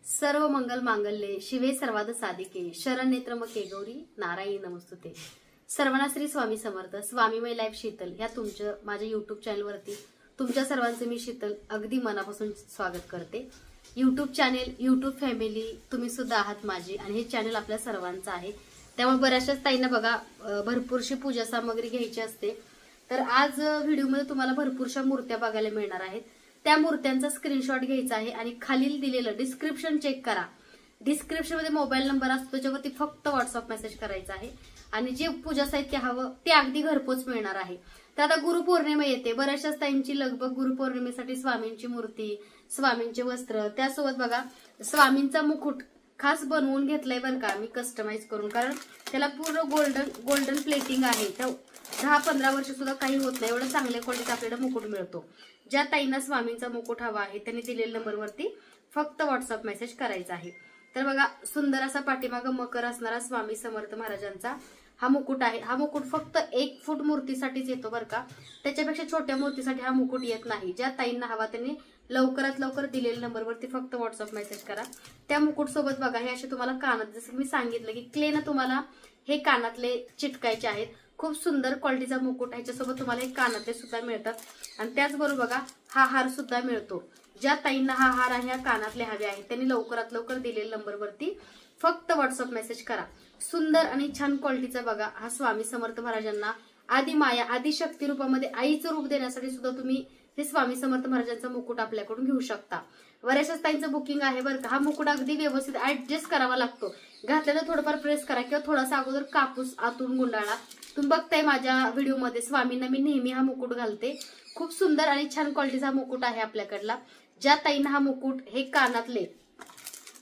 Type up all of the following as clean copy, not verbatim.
सर्व मंगल मांगल्ये शिवे सर्वाद साधिके शरणनेत्रमके गौरी नारायणी नमस्तुते। सर्वांना श्री स्वामी समर्थ स्वामीमय लाईफ शीतल या तुमच्या माझ्या युट्यूब चॅनलवरती तुमच्या सर्वांचे मी शीतल अगदी मनापासून स्वागत करते। युट्यूब चॅनल युट्यूब फॅमिली तुम्ही सुद्धा आहात माझी आणि हे चॅनल आपल्या सर्वांचं आहे। त्यामुळे बऱ्याचशाच ताईंना बघा भरपूरशी पूजा सामग्री घ्यायची असते, तर आज व्हिडिओमध्ये तुम्हाला भरपूरशा मूर्त्या बघायला मिळणार आहेत। त्या मूर्त्यांचा स्क्रीनशॉट घ्यायचा आहे आणि खालील दिलेलं डिस्क्रिप्शन चेक करा। डिस्क्रिप्शन मध्ये मोबाईल नंबर असतो, त्याच्यावरती फक्त व्हॉट्सअप मेसेज करायचा आहे आणि जे पूजा साहित्य हवं ते अगदी घरपोच मिळणार आहे। तर आता गुरुपौर्णिमा येते, बऱ्याचशाच ताईंची लगबग गुरुपौर्णिमेसाठी स्वामींची मूर्ती, स्वामींचे वस्त्र, त्यासोबत बघा स्वामींचा मुकुट खास बनवून घेतलाय बरं का मी कस्टमाइज करून, कारण त्याला पूर्ण गोल्डन प्लेटिंग आहे। 10-15 वर्ष सुद्धा काही होत नाही, एवढं चांगल्या क्वालिटीचा आपल्याला मुकुट मिळतो। ज्या ताईंना स्वामींचा मुकुट हवा आहे त्यांनी दिलेल्या नंबरवरती फक्त व्हॉट्सअप मेसेज करायचा आहे। तर बघा सुंदर असा पाठीमागं मकर असणारा स्वामी समर्थ महाराजांचा हा मुकुट आहे। हा मुकुट फक्त 1 फूट मूर्तीसाठीच येतो बरं का, त्याच्यापेक्षा छोट्या मूर्तीसाठी हा मुकुट येत नाही। ज्या ताईंना हवा त्यांनी लवकरात लवकर दिलेल्या नंबरवरती फक्त व्हॉट्सअप मेसेज करा। त्या मुकुट सोबत बघा हे असे तुम्हाला कानात, जसं की मी सांगितलं की क्लेन तुम्हाला हे कानातले चिटकायचे आहेत। खूप सुंदर क्वालिटीचा मुकुट, ह्याच्यासोबत तुम्हाला हे कानातले सुद्धा मिळतात आणि त्याचबरोबर बघा हा हार सुद्धा मिळतो। ज्या ताईंना हा हार आणि ह्या कानातले हवे आहेत त्यांनी लवकरात लवकर दिलेल्या नंबरवरती फक्त व्हॉट्सअप मेसेज करा। सुंदर आणि छान क्वालिटीचा बघा हा स्वामी समर्थ महाराजांना आदि माया आदि शक्ती रूपामध्ये आईचं रूप देण्यासाठी सुद्धा तुम्ही हे स्वामी समर्थ महाराजांचा मुकुट आपल्याकडून घेऊ शकता। बऱ्याचशाच ताईंचं बुकिंग आहे बरं का। हा मुकुट अगदी व्यवस्थित ऍडजस्ट करावा लागतो, घातल्यानं थोडंफार प्रेस करा किंवा थोडासा अगोदर कापूस आतून गुंडाळा। तुम्ही बघताय माझ्या व्हिडिओमध्ये स्वामींना मी नेहमी हा मुकुट घालते। खूप सुंदर आणि छान क्वालिटीचा मुकुट आहे आपल्याकडला। ज्या ताईंना हा मुकुट हे कानातले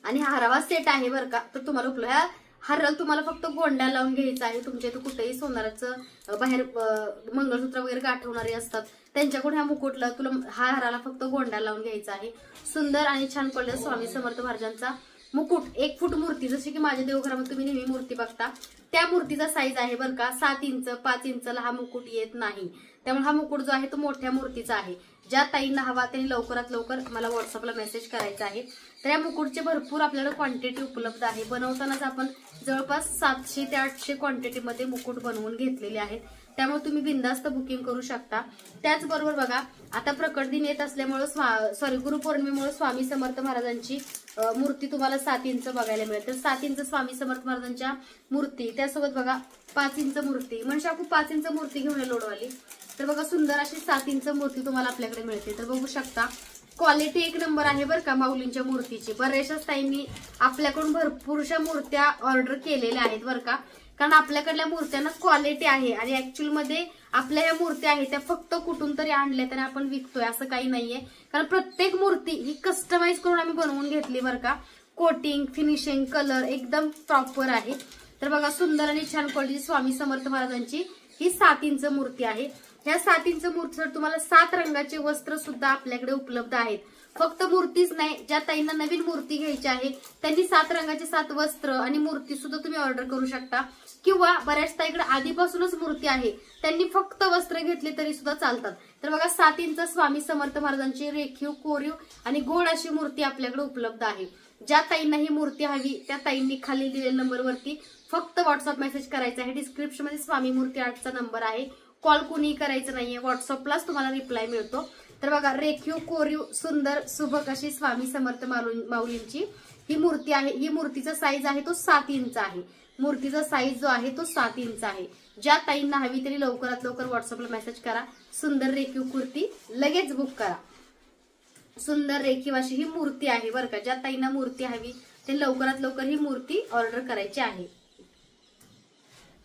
आणि हारावा सेट आहे बरं का, तर तुम्हाला उपलब्ध ह्या हाराला तुम्हाला फक्त गोंड्या लावून घ्यायचा आहे। तुमच्या इथं कुठेही सोनाराचं बाहेर मंगळसूत्र वगैरे गाठवणारे असतात त्यांच्याकडून ह्या मुकुटला हा हाराला फक्त गोंड्या लावून घ्यायचा आहे। सुंदर आणि छान क्वालिटीचा स्वामी समर्थ महाराजांचा मुकुट 1 फूट मूर्ती, जशी की माझ्या देवघरामध्ये तुम्ही नेहमी मूर्ती बघता त्या मूर्तीचा साईज आहे बरं का 7 इंच 5 इंचला हा मुकुट येत नाही। त्यामुळे हा मुकुट जो आहे तो मोठ्या मूर्तीचा आहे। ज्या ताईंना हवा त्यांनी लवकरात लवकर मला व्हॉट्सअपला मेसेज करायचा आहे। तर या मुकुटचे भरपूर आपल्याला क्वांटिटी उपलब्ध आहे। बनवतानाच आपण जवळपास 700 ते 800 क्वांटिटीमध्ये मुकुट बनवून घेतलेले आहेत, त्यामुळे तुम्ही बिनधास्त बुकिंग करू शकता। त्याचबरोबर बघा आता प्रकट दिन येत असल्यामुळे गुरुपौर्णिमेमुळे स्वामी समर्थ महाराजांची मूर्ती तुम्हाला 7 इंच बघायला मिळेल। तर 7 इंच स्वामी समर्थ महाराजांच्या मूर्ती, त्यासोबत बघा 5 इंच मूर्ती, म्हणजे आपण 5 इंच मूर्ती घेऊन लोडवाली, तर बघा सुंदर अशी 7 इंच मूर्ती तुम्हाला आपल्याकडे मिळते। तर बघू शकता क्वालिटी 1 नंबर आहे बरं का माऊलींच्या मूर्तीची। बऱ्याचशाच ताईंनी आपल्याकडून भरपूरशा मूर्त्या ऑर्डर केलेल्या आहेत बरं का, कारण आपल्याकडल्या मूर्त्यांना क्वालिटी आहे आणि ऍक्च्युअल मध्ये आपल्या ह्या मूर्त्या आहेत त्या फक्त कुठून तरी आणल्या आणि आपण विकतोय असं काही नाहीये, कारण प्रत्येक मूर्ती ही कस्टमाइज करून आम्ही बनवून घेतली बरं का। कोटिंग फिनिशिंग कलर एकदम प्रॉपर आहे। तर बघा सुंदर आणि छान क्वालिटी स्वामी समर्थ महाराजांची ही 7 इंच मूर्ती आहे। ह्या 7 इंच मूर्तीसाठी तुम्हाला 7 रंगाचे वस्त्र सुद्धा आपल्याकडे उपलब्ध आहेत। फक्त मूर्तीच नाही, ज्या ताईंना नवीन मूर्ती घ्यायची आहे त्यांनी 7 रंगाचे 7 वस्त्र आणि मूर्ती सुद्धा तुम्ही ऑर्डर करू शकता, किंवा बऱ्याच ताईकडे आधीपासूनच मूर्ती आहे त्यांनी फक्त वस्त्र घेतले तरी सुद्धा चालतात। तर बघा 7 इंच स्वामी समर्थ महाराजांची रेखीव कोरीव आणि गोड अशी मूर्ती आपल्याकडे उपलब्ध आहे। ज्या ताईंना ही मूर्ती हवी त्या ताईंनी खाली दिलेल्या नंबरवरती फक्त व्हॉट्सअप मेसेज करायचा आहे। डिस्क्रिप्शन मध्ये स्वामी मूर्ती आर्टचा नंबर आहे, कॉल कुणीही करायचं नाहीये, व्हॉट्सअपलाच तुम्हाला रिप्लाय मिळतो। तर बघा रेखीव कोरीव सुंदर सुबक अशी स्वामी समर्थ माऊलींची ही मूर्ती आहे। ही मूर्तीचा साईज आहे तो 7 इंच आहे। मूर्तीचा साईज जो आहे तो 7 इंच आहे। ज्या ताईंना हवी तरी लवकरात लवकर व्हॉट्सअपला मेसेज करा। सुंदर रेखीव कुर्ती लगेच बुक करा। सुंदर रेखीव अशी ही मूर्ती आहे बरं का। ज्या ताईंना मूर्ती हवी ते लवकरात लवकर ही मूर्ती ऑर्डर करायची आहे।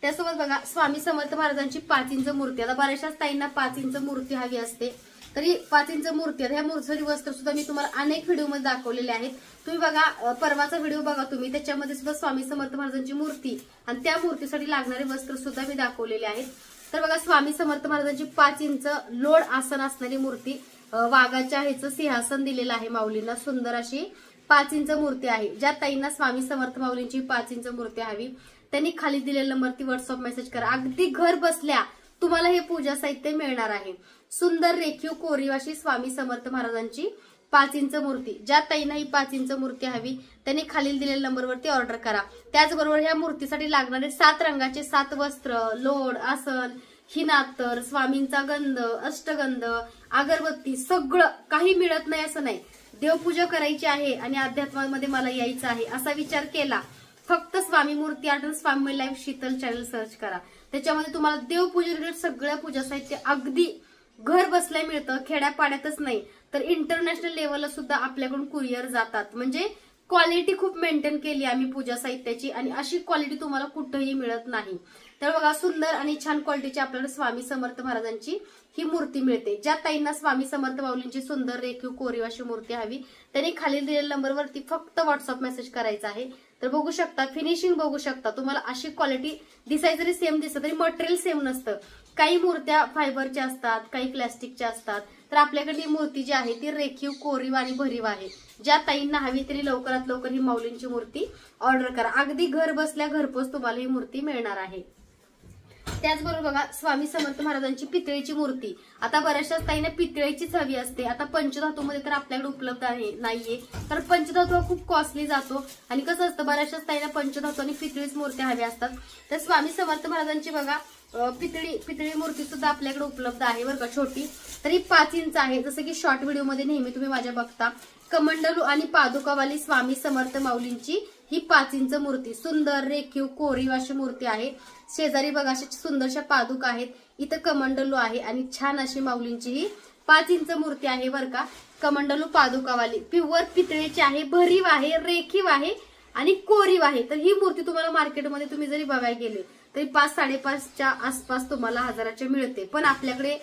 त्यासोबत बघा स्वामी समर्थ महाराजांची 5 इंच मूर्ती, आता बऱ्याचशाच ताईंना 5 इंच मूर्ती हवी असते, तरी 5 इंच मूर्ती ह्या मूर्तीसाठी वस्त्र सुद्धा मी तुम्हाला अनेक व्हिडिओमध्ये दाखवलेले आहेत। तुम्ही बघा परवाचा व्हिडिओ बघा तुम्ही, त्याच्यामध्ये सुद्धा स्वामी समर्थ महाराजांची मूर्ती आणि त्या मूर्तीसाठी लागणारे वस्त्र सुद्धा मी दाखवलेले आहेत। तर बघा स्वामी समर्थ महाराजांची 5 इंच लोड आसन असणारी मूर्ती, वाघाच्या ह्याचं सिंहासन दिलेलं आहे माऊलींना, सुंदर अशी 5 इंच मूर्ती आहे। ज्या ताईंना स्वामी समर्थ माऊलींची 5 इंच मूर्ती हवी त्यांनी खाली दिलेल्या नंबरवरती व्हॉट्सअप मेसेज करा। अगदी घर बसल्या तुम्हाला हे पूजा साहित्य मिळणार आहे। सुंदर रेखीव कोरीव अशी स्वामी समर्थ महाराजांची 5 इंच मूर्ती, ज्या ताईंना ही 5 इंच मूर्ती हवी त्यांनी खालील दिलेल्या नंबरवरती ऑर्डर करा। त्याचबरोबर ह्या मूर्तीसाठी लागणारे 7 रंगाचे 7 वस्त्र, लोड, आसन, हिनात्तर, स्वामींचा गंध, अष्टगंध, अगरबत्ती सगळं काही मिळत नाही असं नाही। देवपूजा करायची आहे आणि अध्यात्मामध्ये मला यायचं आहे असा विचार केला, फक्त स्वामी मूर्ती आर्ट आणि स्वामी लाईव्ह शीतल चॅनल सर्च करा। त्याच्यामध्ये तुम्हाला देवपूजा रिलेटेड सगळ्या पूजा साहित्य अगदी घर बसल्या मिळतं, खेड्यापाड्यातच नाही तर इंटरनॅशनल लेवलला सुद्धा आपल्याकडून कुरिअर जातात। म्हणजे क्वालिटी खूप मेंटेन केली आम्ही पूजा साहित्याची आणि अशी क्वालिटी तुम्हाला कुठेही मिळत नाही। तर बघा सुंदर आणि छान क्वालिटीची आपल्याला स्वामी समर्थ महाराजांची ही मूर्ती मिळते। ज्या ताईंना स्वामी समर्थ माऊलींची सुंदर रेखीव कोरीव अशी मूर्ती हवी त्यांनी खालील दिलेल्या नंबरवरती फक्त व्हॉट्सअप मेसेज करायचा आहे। तर बघू शकता, फिनिशिंग बघू शकता, तुम्हाला अशी क्वालिटी दिसाय जरी सेम दिसत तरी मटेरियल सेम नसतं। काही मूर्त्या फायबरच्या असतात, काही प्लॅस्टिकच्या असतात, तर आपल्याकडे ही मूर्ती जी आहे ती रेखीव कोरीव आणि भरीव आहे। ज्या ताईंना हवी तरी लवकरात लवकर ही माऊलींची मूर्ती ऑर्डर करा, अगदी घर बसल्या घरपोच तुम्हाला ही मूर्ती मिळणार आहे। त्याचबरोबर बघा स्वामी समर्थ महाराजांची पितळेची मूर्ती, आता बऱ्याचशा ताईंना पितळेचीच हवी असते। आता पंचधातूमध्ये तर आपल्याकडे उपलब्ध नाहीये, कारण पंचधातू हा खूप कॉस्टली जातो आणि कसं असतं बऱ्याचशा ताईंना पंचधातू आणि पितळीच मूर्त्या हव्या असतात। तर स्वामी समर्थ महाराजांची बघा पितळी मूर्ती सुद्धा आपल्याकडे उपलब्ध आहे बरं का, छोटी तरी 5 इंच आहे। जसं की शॉर्ट व्हिडिओ मध्ये नेहमी तुम्ही माझ्या बघता, कमंडलू आणि पादुकावाली स्वामी समर्थ माऊलींची ही 5 इंच मूर्ती, सुंदर रेखीव कोरीव अशी मूर्ती आहे। शेजारी बघा अशा सुंदरशा पादुका आहेत, इथं कमंडलू आहे आणि छान अशी माऊलींची ही 5 इंच मूर्ती आहे बरं का। कमंडलू पादुकावाली प्युअर पितळेची आहे, भरीव आहे, रेखीव आहे आणि कोरीव आहे। तर ही मूर्ती तुम्हाला मार्केटमध्ये तुम्ही जरी बघायला गेले तरी 5-5.5च्या आसपास तुम्हाला हजाराच्या मिळते, पण आपल्याकडे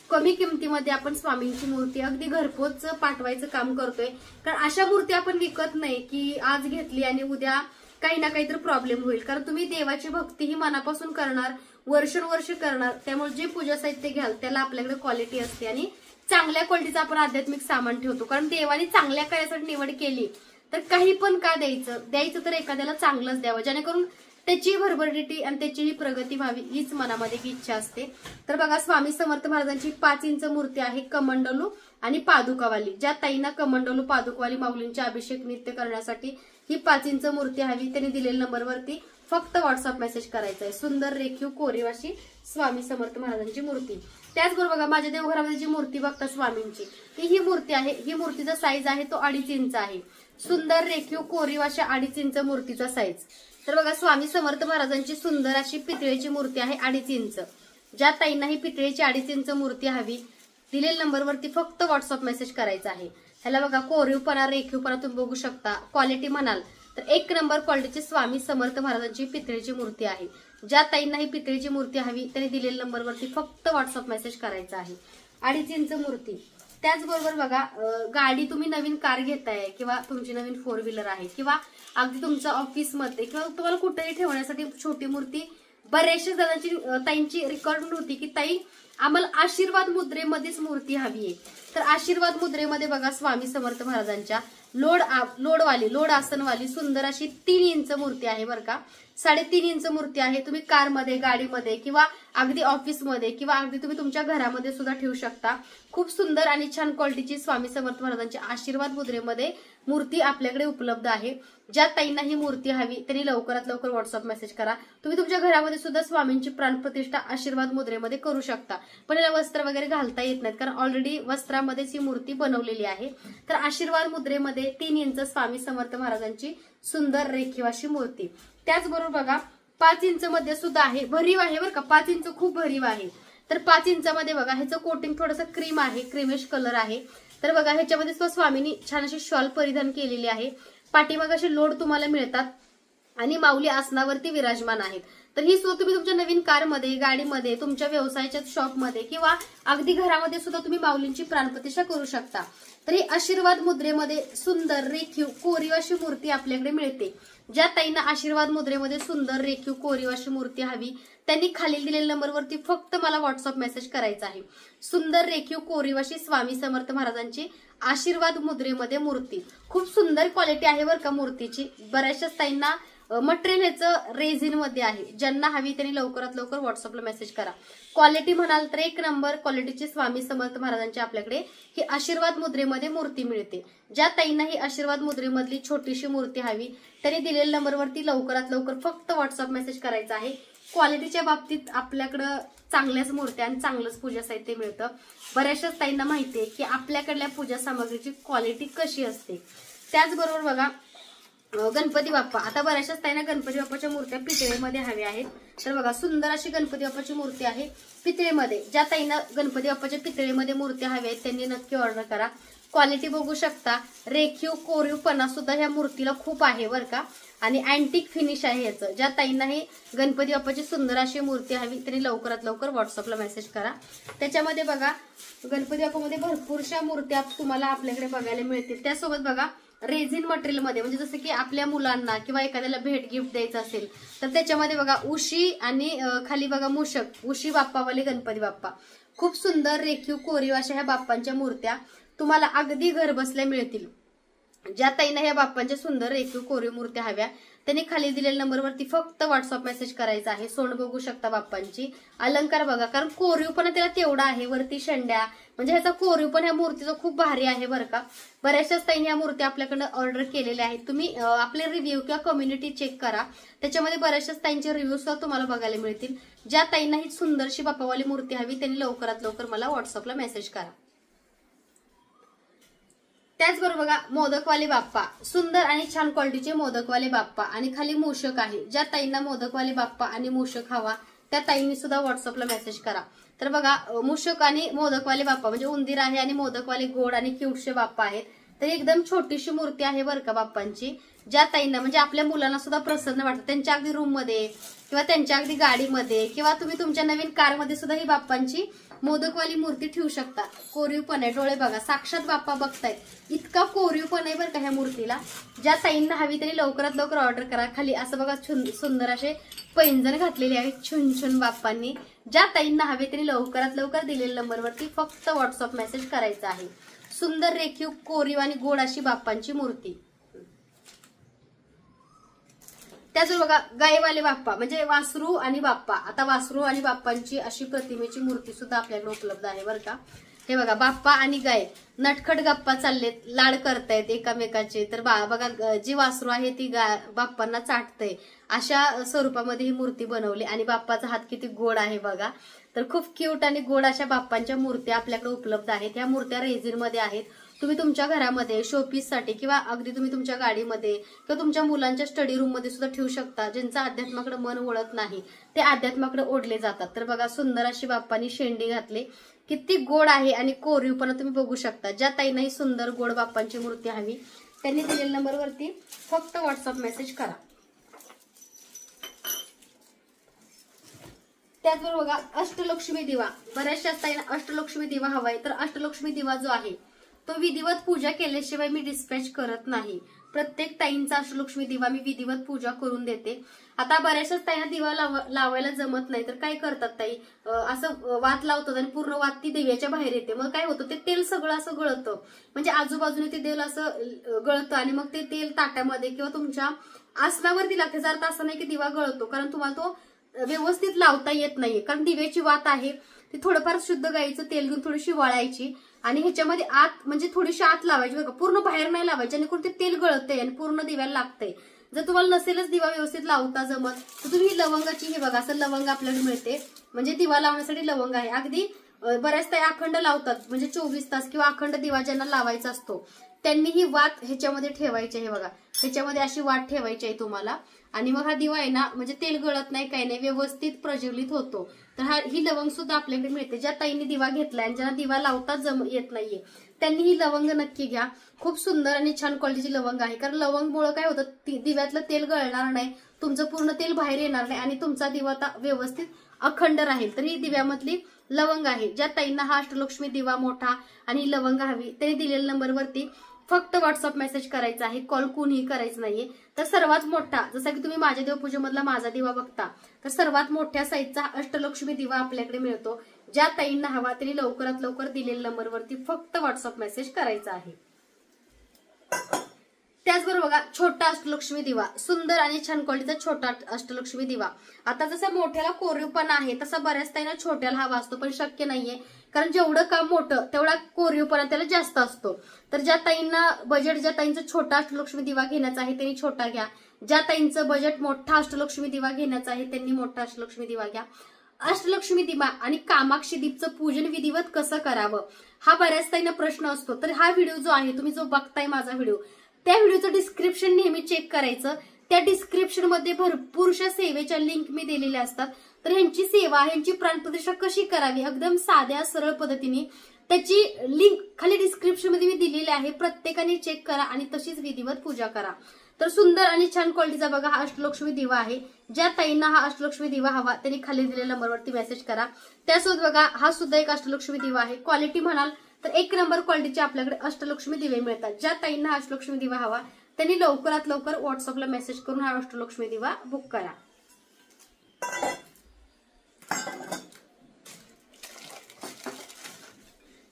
कमी किमतीमध्ये आपण स्वामींची मूर्ती अगदी घरपोच पाठवायचं काम करतोय। कारण अशा मूर्ती आपण विकत नाही की आज घेतली आणि उद्या काही ना काहीतरी प्रॉब्लेम होईल, कारण तुम्ही देवाची भक्ती ही मनापासून करणार, वर्षानुवर्ष करणार, त्यामुळे जे पूजा साहित्य घ्याल त्याला आपल्याकडे क्वालिटी असते आणि चांगल्या क्वालिटीचं आपण आध्यात्मिक सामान ठेवतो। कारण देवाने चांगल्या कार्यासाठी निवड केली तर काही पण का द्यायचं तर एखाद्याला चांगलंच द्यावं, जेणेकरून त्याची भरभराटी आणि त्याची प्रगती व्हावी हीच मनामध्ये इच्छा असते। तर बघा स्वामी समर्थ महाराजांची 5 इंच मूर्ती आहे, कमंडलू आणि पादुकावाली। ज्या ताईंना कमंडलू पादुकावाली माऊलींचे अभिषेक नित्य करण्यासाठी ही 5 इंच मूर्ती हवी त्यांनी दिलेल्या नंबरवरती फक्त व्हॉट्सअप मेसेज करायचा आहे। सुंदर रेखीव कोरीव अशी स्वामी समर्थ महाराजांची मूर्ती। त्याचबरोबर बघा माझ्या देवघरामध्ये जी मूर्ती बघता स्वामींची ती ही मूर्ती आहे, ही मूर्तीचा साईज आहे तो 2.5 इंच आहे। सुंदर रेखीव कोरीव अशा 2.5 इंच मूर्तीचा साईज। तर बघा स्वामी समर्थ महाराजांची सुंदर अशी पितळेची मूर्ती आहे 2.5 इंच। ज्या ताईंना ही पितळेची 2.5 इंच मूर्ती हवी दिलेल्या नंबरवरती फक्त व्हॉट्सअप मेसेज करायचा आहे। ह्याला बघा कोरीवपणा रेखीवपणा तुम्ही बघू शकता, क्वालिटी म्हणाल तर 1 नंबर क्वालिटीची स्वामी समर्थ महाराजांची पितळेची मूर्ती आहे। ज्या ताईंना ही पितळेची मूर्ती हवी त्यांनी दिलेल्या नंबरवरती फक्त व्हॉट्सअप मेसेज करायचा आहे। 2.5 इंच मूर्ती। त्याचबरोबर बघा गाडी तुम्ही नवीन कार घेताय किंवा तुमची नवीन 4 व्हीलर आहे किंवा अगदी तुमच्या ऑफिसमध्ये किंवा तुम्हाला कुठेही ठेवण्यासाठी छोटी मूर्ती, बऱ्याचशा ताईंची रिक्वायरमेंट होती की ताई आम्हाला आशीर्वाद मुद्रेमध्येच मूर्ती हवी आहे। तर आशीर्वाद मुद्रेमध्ये बघा स्वामी समर्थ महाराजांच्या लोड आसनवाली सुंदर अशी 3 इंच मूर्ती आहे बरं का, 3.5 इंच मूर्ती आहे। तुम्ही कारमध्ये, गाडीमध्ये किंवा अगदी ऑफिसमध्ये किंवा अगदी तुम्ही तुमच्या घरामध्ये सुद्धा ठेवू शकता। खूप सुंदर आणि छान क्वालिटीची स्वामी समर्थ महाराजांची आशीर्वाद मुद्रेमध्ये मूर्ती आपल्याकडे उपलब्ध आहे। ज्या ताईंना ही मूर्ती हवी त्यांनी लवकरात लवकर व्हॉट्सअप मेसेज करा। तुम्ही तुमच्या घरामध्ये सुद्धा स्वामींची प्राणप्रतिष्ठा आशीर्वाद मुद्रेमध्ये करू शकता, पण याला वस्त्र वगैरे घालता येत नाहीत कारण ऑलरेडी वस्त्रामध्येच ही मूर्ती बनवलेली आहे। तर आशीर्वाद मुद्रेमध्ये 3 इंच स्वामी समर्थ महाराजांची सुंदर रेखीव अशी मूर्ती। त्याचबरोबर बघा 5 इंच मध्ये सुद्धा आहे, भरीव आहे बरं का, 5 इंच खूप भरीव आहे। तर 5 इंचामध्ये बघा ह्याचं कोटिंग थोडंसं क्रीम आहे, क्रीमिश कलर आहे। तर बघा ह्याच्यामध्ये सुद्धा स्वामींनी छान अशी शॉल परिधान केलेली आहे, पाठीमागे असे लोड तुम्हाला मिळतात आणि माऊली आसनावरती विराजमान आहेत। तर ही सुद्धा तुम्ही तुमच्या नवीन कारमध्ये, गाडीमध्ये, तुमच्या व्यवसायाच्या शॉपमध्ये किंवा अगदी घरामध्ये सुद्धा तुम्ही माऊलींची प्राणप्रतिष्ठा करू शकता। तर ही आशीर्वाद मुद्रेमध्ये सुंदर रेखीव कोरीव अशी मूर्ती आपल्याकडे मिळते। ज्या ताईंना आशीर्वाद मुद्रेमध्ये सुंदर रेखीव कोरीव अशी मूर्ती हवी त्यांनी खालील दिलेल्या नंबरवरती फक्त मला व्हॉट्सअप मेसेज करायचा आहे। सुंदर रेखीव कोरीव अशी स्वामी समर्थ महाराजांची आशीर्वाद मुद्रेमध्ये मूर्ती, खूप सुंदर क्वालिटी आहे बरं का मूर्तीची। बऱ्याचशा ताईंना मटेरियल ह्याचं रेझिन मध्ये आहे. ज्यांना हवी त्यांनी लवकरात लवकर व्हॉट्सअपला मेसेज करा. क्वालिटी म्हणाल तर 1 नंबर क्वालिटीची स्वामी समर्थ महाराजांची आपल्याकडे ही आशीर्वाद मुद्रेमध्ये मूर्ती मिळते. ज्या ताईंना ही आशीर्वाद मुद्रेमधली छोटीशी मूर्ती हवी त्यांनी दिलेल्या नंबरवरती लवकरात लवकर फक्त व्हॉट्सअप मेसेज करायचा आहे. क्वालिटीच्या बाबतीत आपल्याकडं चांगल्याच मूर्त्या आणि चांगलंच पूजा साहित्य मिळतं. बऱ्याचशाच ताईंना माहिती आहे की आपल्याकडल्या पूजा सामग्रीची क्वालिटी कशी असते. त्याचबरोबर बघा गणपती बाप्पा, आता बऱ्याचशाच ताईंना गणपती बाप्पाच्या मूर्त्या पितळेमध्ये हव्या आहेत. तर बघा सुंदर अशी गणपती बाप्पाची मूर्ती आहे पितळेमध्ये. ज्या ताईंना गणपती बाप्पाच्या पितळेमध्ये मूर्त्या हव्या आहेत त्यांनी नक्की ऑर्डर करा. क्वालिटी बघू शकता, रेखीव कोरीवपणा सुद्धा ह्या मूर्तीला खूप आहे बरं का. आणि अँटिक फिनिश आहे याचं. ज्या ताईंना हे गणपती बाप्पाची सुंदर अशी मूर्ती हवी त्यांनी लवकरात लवकर व्हॉट्सअपला मेसेज करा. त्याच्यामध्ये बघा गणपती बाप्पामध्ये भरपूरशा मूर्त्या तुम्हाला आपल्याकडे बघायला मिळतील. त्यासोबत बघा रेझिन मटेरियल मध्ये, म्हणजे जसं की आपल्या मुलांना किंवा एखाद्याला भेट गिफ्ट द्यायचं असेल तर त्याच्यामध्ये बघा उशी आणि खाली बघा मूषक, उशी बाप्पावाले गणपती बाप्पा. खूप सुंदर रेखीव कोरीव अशा ह्या बाप्पांच्या मूर्त्या तुम्हाला अगदी घर बसल्या मिळतील. ज्या ताईंना ह्या बाप्पांच्या सुंदर रेखीव कोरीव मूर्त्या हव्या त्यांनी खाली दिलेल्या नंबरवरती फक्त व्हॉट्सअप मेसेज करायचा आहे. सोंड बघू शकता बाप्पांची, अलंकार बघा, कारण कोरीव पण त्याला तेवढा आहे. वरती शेंड्या, म्हणजे ह्याचा कोरीव पण ह्या मूर्तीचा खूप भारी आहे बरं का. बऱ्याचशाच ताईंनी ह्या मूर्त्या आपल्याकडे ऑर्डर केलेल्या आहेत. तुम्ही आपले रिव्ह्यू किंवा कम्युनिटी चेक करा, त्याच्यामध्ये बऱ्याचशाच ताईंचे रिव्ह्यू सुद्धा तुम्हाला बघायला मिळतील. ज्या ताईंना ही सुंदरशी बाप्पावाली मूर्ती हवी त्यांनी लवकरात लवकर मला व्हॉट्सअपला मेसेज करा. त्याचबरोबर बघा मोदकवाले बाप्पा, सुंदर आणि छान क्वालिटीचे मोदकवाले बाप्पा आणि खाली मूषक आहे. ज्या ताईंना मोदकवाले बाप्पा आणि मूषक हवा त्या ताईंनी सुद्धा व्हॉट्सअपला मेसेज करा. तर बघा मूषक आणि मोदकवाले बाप्पा म्हणजे उंदीर आहे आणि मोदकवाले गोड आणि क्यूटचे बाप्पा आहेत. तर एकदम छोटीशी मूर्ती आहे बरं का बाप्पांची. ज्या ताईंना म्हणजे आपल्या मुलांना सुद्धा प्रसन्न वाटतं, त्यांच्या अगदी रूम मध्ये किंवा त्यांच्या अगदी गाडीमध्ये किंवा तुम्ही तुमच्या नवीन कारमध्ये सुद्धा ही बाप्पांची मोदकवाली मूर्ती ठेवू शकता. कोरीव पण आहे, डोळे बघा, साक्षात बाप्पा बघतायत, इतका कोरीव पण आहे बरं का ह्या मूर्तीला. ज्या ताईंना हवी तरी लवकरात लवकर ऑर्डर करा. खाली असं बघा सुंदर असे पैंजण घातलेले आहेत छुन छुन बाप्पांनी. ज्या ताईंना हवे तरी लवकरात लवकर दिलेल्या नंबरवरती फक्त व्हॉट्सअप मेसेज करायचा आहे. सुंदर रेखीव कोरीव आणि गोड अशी बाप्पांची मूर्ती. त्याचबरोबर बघा गायवाले बाप्पा म्हणजे वासरू आणि बाप्पा. आता वासरू आणि बाप्पांची अशी प्रतिमेची मूर्ती सुद्धा आपल्याकडे उपलब्ध आहे बरं का. हे बघा बाप्पा आणि गाय नटखट गप्पा चाललेत, लाड करतायत एकामेकाचे. तर बघा जी वासरू आहे ती बाप्पांना चाटतंय, अशा स्वरूपामध्ये ही मूर्ती बनवली आणि बाप्पाचा हात किती गोड आहे बघा. तर खूप क्यूट आणि गोड अशा बाप्पांच्या मूर्त्या आपल्याकडे उपलब्ध आहेत. ह्या मूर्त्या रेझिन मध्ये आहेत. तुम्ही तुमच्या घरामध्ये शोपीससाठी किंवा अगदी तुम्ही तुमच्या गाडीमध्ये किंवा तुमच्या मुलांच्या स्टडी रूम मध्ये सुद्धा ठेवू शकता. ज्यांचं अध्यात्माकडे मन वळत नाही ते अध्यात्माकडे ओढले जातात. तर बघा सुंदर अशी बाप्पांनी शेंडी घातली, किती गोड आहे आणि कोरीवपणा तुम्ही बघू शकता. ज्या ताईंनाही सुंदर गोड बाप्पांची मूर्ती हवी त्यांनी दिलेल्या नंबरवरती फक्त व्हॉट्सअप मेसेज करा. त्याचबरोबर बघा अष्टलक्ष्मी दिवा, बऱ्याचशा ताईंना अष्टलक्ष्मी दिवा हवाय. तर अष्टलक्ष्मी दिवा जो आहे तो विधिवत पूजा केल्याशिवाय मी डिस्पॅच करत नाही. प्रत्येक ताईंचा अष्टलक्ष्मी दिवा मी विधिवत पूजा करून देते. आता बऱ्याचशाच ताईंना दिवा लावायला जमत नाही तर काय करतात ताई, असं वात लावतात आणि पूर्ण वात ती दिव्याच्या बाहेर येते. मग काय होतं, ते तेल सगळं असं गळतं, म्हणजे आजूबाजूने ते तेल असं गळतं आणि मग ते तेल ताटामध्ये किंवा तुमच्या आसनावरती लागते. जर असं नाही की दिवा गळतो, कारण तुम्हाला तो व्यवस्थित लावता येत नाहीये. कारण दिव्याची वात आहे ती थोडंफार शुद्ध गाईचं तेल घेऊन थोडीशी वळायची आणि ह्याच्यामध्ये आत म्हणजे थोडीशी आत लावायची बघा, पूर्ण बाहेर नाही लावायची आणि ते तेल गळतंय आणि पूर्ण दिव्याला लागतंय. जर तुम्हाला नसेलच दिवा व्यवस्थित लावता जमत तर तुम्ही ही लवंगाची, हे बघा असं लवंग आपल्याला मिळते, म्हणजे दिवा लावण्यासाठी लवंग आहे. अगदी बऱ्याच ताई अखंड लावतात, म्हणजे 24 तास किंवा अखंड दिवा ज्यांना लावायचा असतो त्यांनी ही वात ह्याच्यामध्ये ठेवायची आहे. बघा ह्याच्यामध्ये अशी वात ठेवायची आहे तुम्हाला आणि मग हा दिवा आहे ना, म्हणजे तेल गळत नाही, काही नाही, व्यवस्थित प्रज्वलित होतो. तर ही लवंग सुद्धा आपल्याकडे मिळते. ज्या ताईंनी दिवा घेतलाय आणि ज्यांना दिवा लावताच येत नाहीये त्यांनी ही लवंग नक्की घ्या. खूप सुंदर आणि छान क्वालिटीची लवंग आहे. कारण लवंगमुळे काय होतं, दिव्यातलं तेल गळणार नाही, तुमचं पूर्ण तेल बाहेर येणार नाही आणि तुमचा दिवा व्यवस्थित अखंड राहील. तर ही दिव्यामधली लवंग आहे. ज्या ताईंना हा अष्टलक्ष्मी दिवा मोठा आणि ही लवंग हवी त्यांनी दिलेल्या नंबरवरती फक्त व्हॉट्सअप मेसेज करायचा आहे. कॉल कुणीही करायचं नाहीये. तर सर्वात मोठा, जसं की तुम्ही माझ्या देवपूजेमधला माझा दिवा बघता, तर सर्वात मोठ्या साईजचा अष्टलक्ष्मी दिवा आपल्याकडे मिळतो. ज्या ताईंना हवा त्यांनी लवकरात लवकर दिलेल्या नंबरवरती फक्त व्हॉट्सअप मेसेज करायचा आहे. त्याचबरोबर बघा छोटा अष्टलक्ष्मी दिवा, सुंदर आणि छान क्वालिटीचा छोटा अष्टलक्ष्मी दिवा. आता जसं मोठ्याला कोरीवपणा आहे तसा बऱ्याच ताईंना छोट्याला हवा असतो, पण शक्य नाहीये, कारण जेवढं काम मोठं तेवढा कोरीवपणा त्याला जास्त असतो. तर ज्या ताईंना बजेट, ज्या ताईंचा छोटा अष्टलक्ष्मी दिवा घेण्याचा आहे त्यांनी छोटा घ्या, ज्या ताईंचं बजेट मोठा अष्टलक्ष्मी दिवा घेण्याचा आहे त्यांनी मोठा अष्टलक्ष्मी दिवा घ्या. अष्टलक्ष्मी दिवा आणि कामाक्षी दीपचं पूजन विधिवत कसं करावं हा बऱ्याच ताईंना प्रश्न असतो. तर हा व्हिडिओ जो आहे, तुम्ही जो बघताय माझा व्हिडिओ, त्या व्हिडिओचं डिस्क्रिप्शन नेहमी चेक करायचं. त्या डिस्क्रिप्शन मध्ये भरपूरशा सेवेच्या लिंक मी दिलेल्या असतात. तर ह्यांची सेवा, ह्यांची प्राणप्रतिष्ठा कशी करावी एकदम साध्या सरळ पद्धतीने त्याची लिंक खाली डिस्क्रिप्शन मध्ये मी दिलेली आहे. प्रत्येकाने चेक करा आणि तशीच विधिवत पूजा करा. तर सुंदर आणि छान क्वालिटीचा बघा हा अष्टलक्ष्मी दिवा आहे. ज्या ताईंना हा अष्टलक्ष्मी दिवा हवा त्यांनी खाली दिलेल्या नंबरवरती मेसेज करा. त्यासोबत बघा हा सुद्धा एक अष्टलक्ष्मी दिवा आहे. क्वालिटी म्हणाल तर 1 नंबर क्वालिटीचे आपल्याकडे अष्टलक्ष्मी दिवे मिळतात. ज्या ताईंना हा अष्टलक्ष्मी दिवा हवा त्यांनी लवकरात लवकर व्हॉट्सअपला मेसेज करून हा अष्टलक्ष्मी दिवा बुक करा.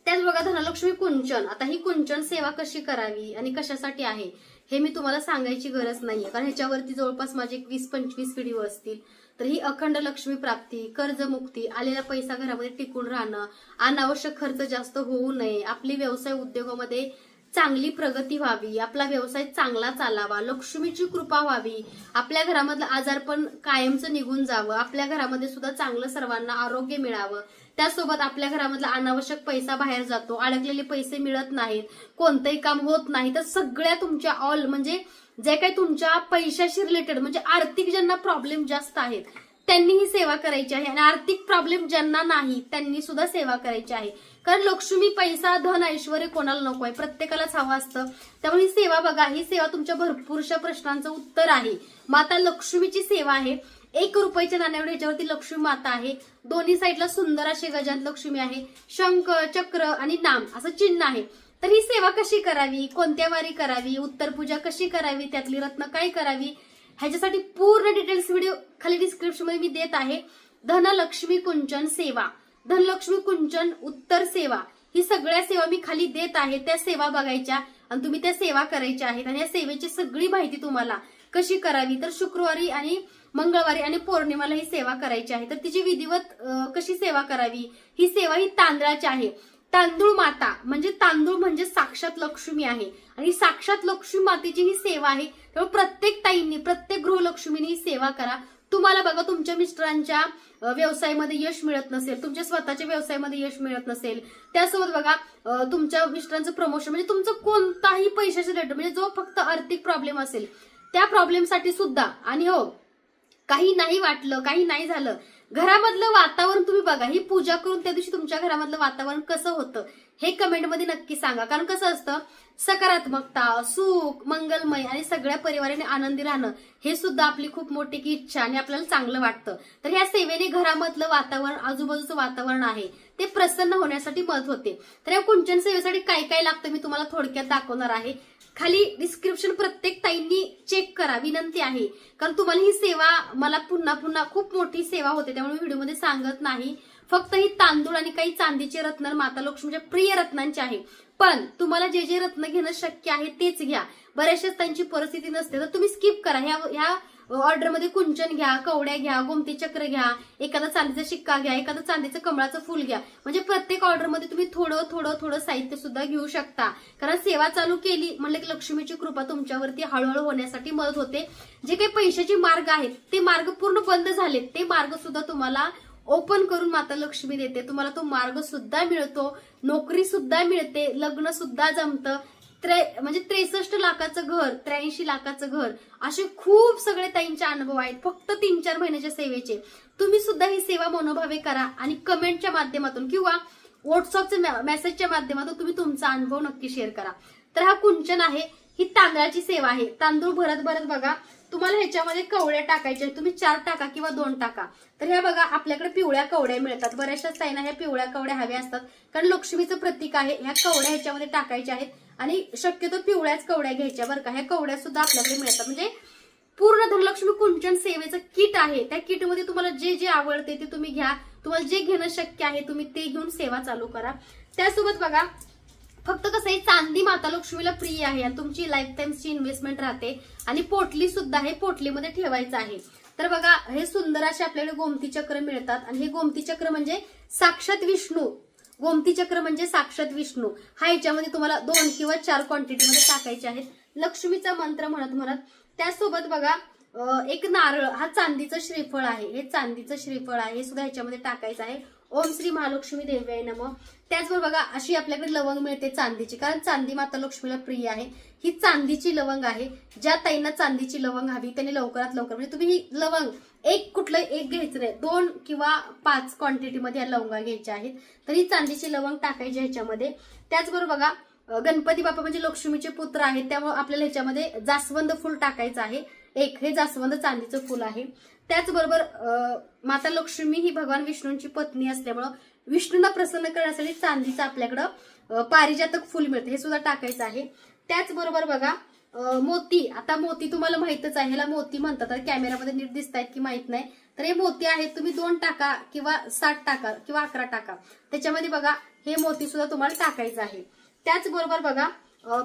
त्याच बघा धनलक्ष्मी कुंचन. आता ही कुंचन सेवा कशी करावी आणि कशासाठी आहे हे मी तुम्हाला सांगायची गरज नाहीये, कारण ह्याच्यावरती जवळपास माझे 20-25 व्हिडिओ असतील. तर ही अखंड लक्ष्मी प्राप्ती, कर्जमुक्ती, आलेला पैसा घरामध्ये टिकून राहणं, अनावश्यक खर्च जास्त होऊ नये, आपली व्यवसाय उद्योगामध्ये चांगली प्रगती व्हावी, आपला व्यवसाय चांगला चालावा, लक्ष्मीची कृपा व्हावी, आपल्या घरामधलं आजारपण कायमचं निघून जावं, आपल्या घरामध्ये सुद्धा चांगलं सर्वांना आरोग्य मिळावं, त्यासोबत आपल्या घरामधला अनावश्यक पैसा बाहेर जातो, अडकलेले पैसे मिळत नाहीत, कोणतंही काम होत नाही. तर सगळ्या तुमच्या ऑल म्हणजे जे काही तुमच्या पैशाशी रिलेटेड म्हणजे आर्थिक ज्यांना प्रॉब्लेम जास्त आहेत त्यांनी ही सेवा करायची आहे आणि आर्थिक प्रॉब्लेम ज्यांना नाही त्यांनी सुद्धा सेवा करायची आहे. कारण लक्ष्मी, पैसा, धन, ऐश्वर्य कोणाला नको आहे, प्रत्येकालाच हवं असतं. त्यामुळे ही सेवा बघा, ही सेवा तुमच्या भरपूरशा प्रश्नांचं उत्तर आहे. माता लक्ष्मीची सेवा आहे. 1 रुपयाच्या नाण्यावर ह्याच्यावरती लक्ष्मी माता आहे. दोन्ही साईडला सुंदर असे गजांत लक्ष्मी आहे. शंख, चक्र आणि नाम असं चिन्ह आहे. तर ही सेवा कशी करावी, कोणत्या वारी करावी, उत्तर पूजा कशी करावी, त्यातली रत्न काय करावी, ह्याच्यासाठी पूर्ण डिटेल्स व्हिडिओ खाली डिस्क्रिप्शन मध्ये मी देत आहे. धनलक्ष्मी कुंचन सेवा, धनलक्ष्मी कुंचन उत्तर सेवा, ही सगळ्या सेवा मी खाली देत आहे. त्या सेवा बघायच्या आणि तुम्ही त्या सेवा करायच्या आहेत. आणि या सेवेची सगळी माहिती तुम्हाला कशी करावी, तर शुक्रवारी आणि मंगळवारी आणि पौर्णिमाला ही सेवा करायची आहे. तर तिची विधिवत कशी सेवा करावी, ही सेवा ही तांदळाची आहे. तांदूळ माता म्हणजे तांदूळ म्हणजे साक्षात लक्ष्मी आहे आणि साक्षात लक्ष्मी मातेची ही सेवा आहे. त्यामुळे प्रत्येक ताईंनी, प्रत्येक गृहलक्ष्मीने ही सेवा करा. तुम्हाला बघा तुमच्या मिस्टरांच्या व्यवसायामध्ये यश मिळत नसेल, तुमच्या स्वतःच्या व्यवसायामध्ये यश मिळत नसेल, त्यासोबत बघा तुमच्या मिस्टरांचं प्रमोशन म्हणजे तुमचं कोणताही पैशाचं रिलेटेड म्हणजे जो फक्त आर्थिक प्रॉब्लेम असेल त्या प्रॉब्लेमसाठी सुद्धा. आणि हो, काही नाही वाटलं, काही नाही झालं, घरामधलं वातावरण तुम्ही बघा, ही पूजा करून त्या दिवशी तुमच्या घरामधलं वातावरण कसं होतं हे कमेंटमध्ये नक्की सांगा. कारण कसं असतं, सकारात्मकता, सुख, मंगलमय आणि सगळ्या परिवाराने आनंदी राहणं हे सुद्धा आपली खूप मोठी इच्छा आणि आपल्याला चांगलं वाटतं. तर ह्या सेवेने घरामधलं वातावरण, आजूबाजूचं वातावरण आहे ते प्रसन्न होण्यासाठी मदत होते. तर या कुंचन सेवेसाठी काय काय लागतं मी तुम्हाला थोडक्यात दाखवणार आहे. खाली डिस्क्रिप्शन प्रत्येक ताईंनी चेक करा, विनंती आहे. कारण तुम्हाला ही सेवा मला पुन्हा पुन्हा खूप मोठी सेवा होते त्यामुळे व्हिडिओमध्ये सांगत नाही. फक्त ही तांदूळ आणि काही चांदीचे रत्न माता लक्ष्मीच्या प्रिय रत्नांचे आहे. पण तुम्हाला जे जे रत्न घेणं शक्य आहे तेच घ्या. बऱ्याचशाच त्यांची परिस्थिती नसते तर तुम्ही स्किप करा. ह्या ऑर्डरमध्ये कुंचन घ्या, कवड्या घ्या, गोमती चक्र घ्या, एखादा चांदीचा शिक्का घ्या, एखादं चांदीचं कमळाचं फुल घ्या. म्हणजे प्रत्येक ऑर्डरमध्ये तुम्ही थोडं थोडं थोडं साहित्य सुद्धा घेऊ शकता. कारण सेवा चालू केली म्हणलं की लक्ष्मीची कृपा तुमच्यावरती हळूहळू होण्यासाठी मदत होते. जे काही पैशाचे मार्ग आहेत ते मार्ग पूर्ण बंद झालेत, ते मार्ग सुद्धा तुम्हाला ओपन करून माता लक्ष्मी देते. तुम्हाला तो मार्ग सुद्धा मिळतो, नोकरी सुद्धा मिळते, लग्न सुद्धा जमतं. म्हणजे 63 लाखाचं घर, 83 लाखाचं घर, असे खूप सगळे ताईंचे अनुभव आहेत फक्त 3-4 महिन्याच्या सेवेचे. तुम्ही सुद्धा ही सेवा मनोभावे करा आणि कमेंटच्या माध्यमातून किंवा व्हॉट्सअपच्या मेसेजच्या माध्यमातून तुम्ही तुमचा अनुभव नक्की शेअर करा. तर हा कुंचन आहे, ही तांदळाची सेवा आहे. तांदूळ भरत भरत बघा तुम्हाला ह्याच्यामध्ये कवड्या टाकायच्या आहेत. तुम्ही 4 टाका किंवा 2 टाका. तर ह्या बघा आपल्याकडे पिवळ्या कवड्या मिळतात. बऱ्याचशाच ताईंना ह्या पिवळ्या कवड्या हव्या असतात कारण लक्ष्मीचं प्रतीक आहे. ह्या कवड्या ह्याच्यामध्ये टाकायच्या आहेत आणि शक्यतो पिवळ्याच कवड्या घ्यायच्या बरं का. ह्या कवड्या सुद्धा आपल्याकडे मिळतात. म्हणजे पूर्ण धनलक्ष्मी कुंचन सेवेचं किट आहे. त्या किटमध्ये तुम्हाला जे जे आवडते ते तुम्ही घ्या. तुम्हाला जे घेणं शक्य आहे तुम्ही ते घेऊन सेवा चालू करा. त्यासोबत बघा फक्त कसं आहे, चांदी माता लक्ष्मीला प्रिय आहे आणि तुमची लाईफ टाइमची इन्व्हेस्टमेंट राहते. आणि पोटली सुद्धा हे पोटलीमध्ये ठेवायचं आहे. तर बघा, हे सुंदर असे आपल्याकडे गोमती चक्र मिळतात आणि हे गोमती चक्र म्हणजे साक्षात विष्णू. गोमती चक्र म्हणजे साक्षात विष्णू. हा याच्यामध्ये तुम्हाला 2 किंवा 4 क्वांटिटीमध्ये टाकायचे आहेत. लक्ष्मीचा मंत्र म्हणत म्हणत त्यासोबत बघा एक नारळ, हा चांदीचं श्रीफळ आहे. हे चांदीचं श्रीफळ आहे, हे सुद्धा ह्याच्यामध्ये टाकायचं आहे. ओम श्री महालक्ष्मी देव्याय नमः. त्याचबरोबर बघा, अशी आपल्याकडे लवंग मिळते चांदीची, कारण चांदी माता लक्ष्मीला प्रिय आहे. ही चांदीची लवंग आहे. ज्या ताईंना चांदीची लवंग हवी त्यांनी लवकरात लवकर, म्हणजे तुम्ही ही लवंग कुठलं एक घ्यायचं नाही, 2 किंवा 5 क्वांटिटीमध्ये या लवंगा घ्यायच्या आहेत. तर ही चांदीची लवंग टाकायची ह्याच्यामध्ये. त्याचबरोबर बघा, गणपती बाप्पा म्हणजे लक्ष्मीचे पुत्र आहेत, त्यामुळे आपल्याला ह्याच्यामध्ये जास्वंद फुल टाकायचं आहे. हे जास्वंद चांदीचं फुल आहे. त्याचबरोबर माता लक्ष्मी ही भगवान विष्णूंची पत्नी असल्यामुळं विष्णूंना प्रसन्न करण्यासाठी चांदीचं आपल्याकडं पारिजातक फुल मिळतं, हे सुद्धा टाकायचं आहे. त्याचबरोबर बघा, मोती. आता मोती तुम्हाला माहितच आहे, ह्याला मोती म्हणतात. कॅमेरामध्ये नीट दिसत आहेत की माहित नाही. तर हे मोती आहेत, तुम्ही 2 टाका किंवा 7 टाका किंवा 11 टाका. त्याच्यामध्ये बघा, हे मोती सुद्धा तुम्हाला टाकायचं आहे. त्याचबरोबर बघा,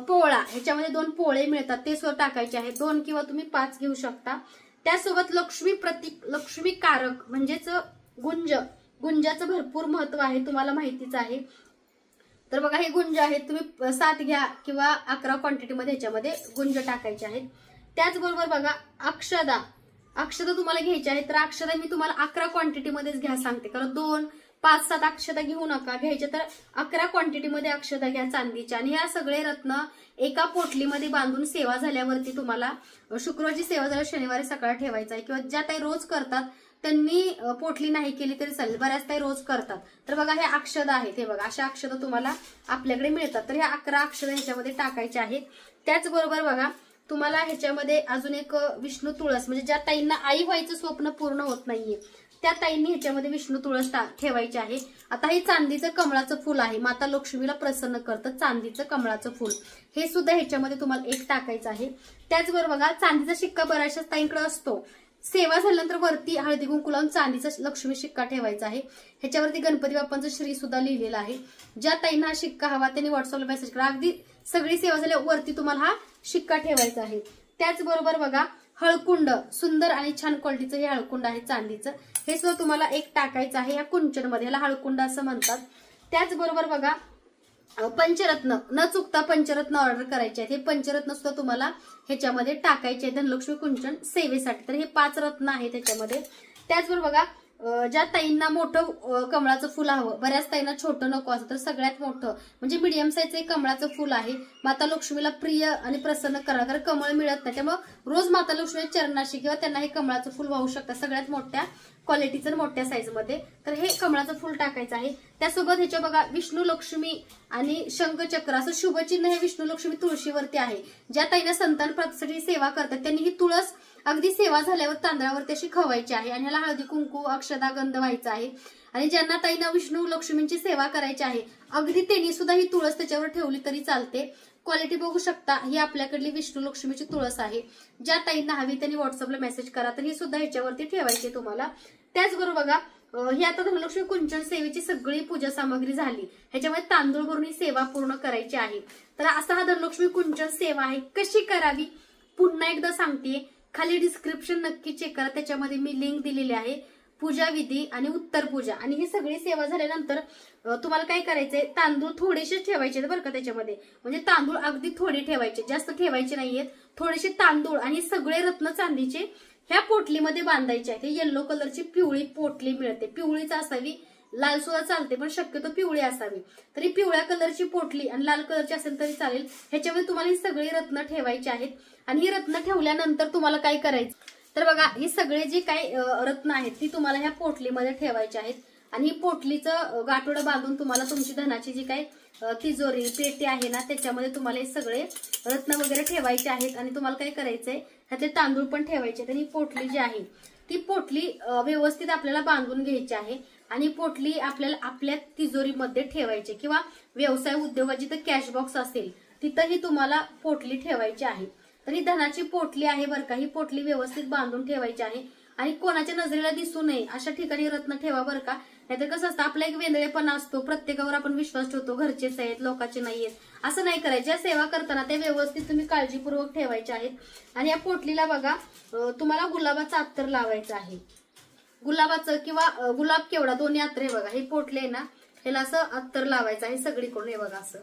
पोळा, ह्याच्यामध्ये 2 पोळे मिळतात, ते सुद्धा टाकायचे आहेत. 2 किंवा तुम्ही 5 घेऊ शकता. त्यासोबत लक्ष्मी प्रतीक, लक्ष्मी कारक म्हणजेच गुंज. गुंजाचं भरपूर महत्व आहे, तुम्हाला माहितीच आहे. तर बघा, हे गुंज आहेत, तुम्ही 7 घ्या किंवा 11 क्वांटिटीमध्ये ह्याच्यामध्ये गुंज टाकायचे आहेत. त्याचबरोबर बघा, अक्षदा. अक्षदा तुम्हाला घ्यायच्या आहेत. तर अक्षदा मी तुम्हाला 11 क्वांटिटीमध्येच घ्या सांगते, कारण 2, 5, 7 अक्षदा घेऊ नका. घ्यायच्या तर 11 क्वांटिटीमध्ये अक्षदा घ्या चांदीच्या. आणि ह्या सगळे रत्न एका पोटलीमध्ये बांधून सेवा झाल्यावरती तुम्हाला शुक्रवारची सेवा झाल्यावर शनिवारी सकाळी ठेवायचं आहे. किंवा ज्या काही रोज करतात त्यांनी पोटली नाही केली तरी चालेल, बऱ्याच काही रोज करतात. तर बघा, हे अक्षदा आहेत. हे बघा, अशा अक्षदा तुम्हाला आपल्याकडे मिळतात. तर ह्या 11 अक्षदा ह्याच्यामध्ये टाकायच्या आहेत. त्याचबरोबर बघा, तुम्हाला ह्याच्यामध्ये अजून एक विष्णू तुळस, म्हणजे ज्या ताईंना आई व्हायचं स्वप्न पूर्ण होत नाहीये त्या ताईंनी ह्याच्यामध्ये विष्णू तुळस ठेवायची आहे. आता हे चांदीचं कमळाचं फुल आहे, माता लक्ष्मीला प्रसन्न करतं चांदीचं कमळाचं फुल, हे सुद्धा ह्याच्यामध्ये तुम्हाला एक टाकायचं आहे. त्याचबरोबर बघा, चांदीचा शिक्का बऱ्याचशा ताईंकडे असतो. सेवा झाल्यानंतर वरती हळदी कुंकू लावून चांदीचा लक्ष्मी शिक्का ठेवायचा आहे. ह्याच्यावरती गणपती बाप्पांचं श्री सुद्धा लिहिलेलं आहे. ज्या ताईंना हा शिक्का हवा त्यांनी व्हॉट्सअपला मेसेज करा. अगदी सगळी सेवा झाल्या वरती तुम्हाला हा शिक्का ठेवायचा आहे. त्याचबरोबर बघा, हळकुंड, सुंदर आणि छान क्वालिटीचं हे हळकुंड आहे चांदीचं, हे सुद्धा तुम्हाला एक टाकायचं आहे. या कुंचनमध्ये ह्याला हळकुंड असं म्हणतात. त्याचबरोबर बघा, पंचरत्न, न चुकता पंचरत्न ऑर्डर करायचे आहेत. हे पंचरत्न सुद्धा तुम्हाला ह्याच्यामध्ये टाकायचे आहेत धनलक्ष्मी कुंचन सेवेसाठी. तर हे 5 रत्न आहेत त्याच्यामध्ये. त्याचबरोबर बघा, ज्या ताईंना मोठं कमळाचं फुल हवं, बऱ्याच ताईंना छोटं नको असतं, तर सगळ्यात मोठं म्हणजे मीडियम साईजचं एक कमळाचं फुल आहे. माता लक्ष्मीला प्रिय आणि प्रसन्न करा, कारण कमळ मिळत नाही, त्यामुळे रोज माता लक्ष्मीच्या चरणाशी किंवा त्यांना हे कमळाचं फुल वाहू शकतात सगळ्यात मोठ्या क्वालिटीचं, मोठ्या साईजमध्ये. तर हे कमळाचं फुल टाकायचं आहे. त्यासोबत ह्याच्या बघा, विष्णू लक्ष्मी आणि शंखचक्र असं शुभचिन्ह हे विष्णू लक्ष्मी तुळशीवरती आहे. ज्या ताईंना संतान प्राप्तीसाठी सेवा करतात त्यांनी ही तुळस अगदी सेवा झाल्यावर तांदळावरती अशी खवायची आहे आणि ह्याला हळदी कुंकू अक्षदा गंध व्हायचा आहे. आणि ज्यांना ताईंना विष्णू लक्ष्मींची सेवा करायची आहे अगदी त्यांनी सुद्धा ही तुळस त्याच्यावर ठेवली तरी चालते. क्वालिटी बघू शकता, ही आपल्याकडली विष्णू लक्ष्मीची तुळस आहे. ज्या ताईंना हवी त्यांनी व्हॉट्सअपला मेसेज करा. तर ही सुद्धा ह्याच्यावरती ठेवायची तुम्हाला. त्याचबरोबर बघा, ही आता धनलक्ष्मी कुंचन सेवेची सगळी पूजा सामग्री झाली. ह्याच्यामध्ये तांदूळ भरून ही सेवा पूर्ण करायची आहे. तर असा हा धनलक्ष्मी कुंचन सेवा आहे. कशी करावी पुन्हा एकदा सांगते, खाली डिस्क्रिप्शन नक्की चेक करा, त्याच्यामध्ये मी लिंक दिलेली आहे. पूजा विधी आणि उत्तर पूजा. आणि ही सगळी सेवा झाल्यानंतर तुम्हाला काय करायचंय, तांदूळ थोडेसे ठेवायचे बरं का त्याच्यामध्ये, म्हणजे तांदूळ अगदी थोडे ठेवायचे, जास्त ठेवायचे नाहीयेत. थोडेसे तांदूळ आणि सगळे रत्न चांदीचे ह्या पोटलीमध्ये बांधायचे आहेत. येलो कलरची पिवळी पोटली मिळते, पिवळीच असावी, लाल सुद्धा चालते पण शक्यतो पिवळी असावी. तरी पिवळ्या कलरची पोटली आणि लाल कलरची असेल तरी चालेल. ह्याच्यामध्ये तुम्हाला ही सगळी रत्न ठेवायची आहेत. आणि ही रत्न ठेवल्यानंतर तुम्हाला काय करायचं, तर बघा, ही सगळे जे काही रत्न आहेत ती तुम्हाला ह्या पोटलीमध्ये ठेवायची आहेत. आणि ही पोटलीचं गाठोडं बांधून तुम्हाला तुमची धनाची जी काही तिजोरी पेटी आहे ना त्याच्यामध्ये तुम्हाला हे सगळे रत्न वगैरे ठेवायचे आहेत. आणि तुम्हाला काय करायचंय, ह्याचे तांदूळ पण ठेवायचे. आणि पोटली जी आहे ती पोटली व्यवस्थित आपल्याला बांधून घ्यायची आहे. आणि पोटली आपल्याला आपल्या तिजोरीमध्ये ठेवायची किंवा व्यवसाय उद्योगात जिथं कॅश बॉक्स असेल तिथंही तुम्हाला पोटली ठेवायची आहे. तर ही धनाची पोटली आहे बरं का, ही पोटली व्यवस्थित बांधून ठेवायची आहे. आणि कोणाच्या नजरेला दिसू नये अशा ठिकाणी रत्न ठेवा बरं का, नाहीतर कसं असतं आपला एक वेंदळेपणा असतो, प्रत्येकावर आपण विश्वास ठेवतो, घरचेच आहेत लोकांचे नाहीयेत, असं नाही करायचं. ज्या सेवा करताना त्या व्यवस्थित तुम्ही काळजीपूर्वक ठेवायच्या आहेत. आणि या पोटलीला बघा तुम्हाला गुलाबाचं अत्तर लावायचं आहे. गुलाबाचं किंवा गुलाब केवडा दोन्ही अत्तर बघा, हे पोटले ना ह्याला असं अत्तर लावायचं आहे सगळीकडून. हे बघा असं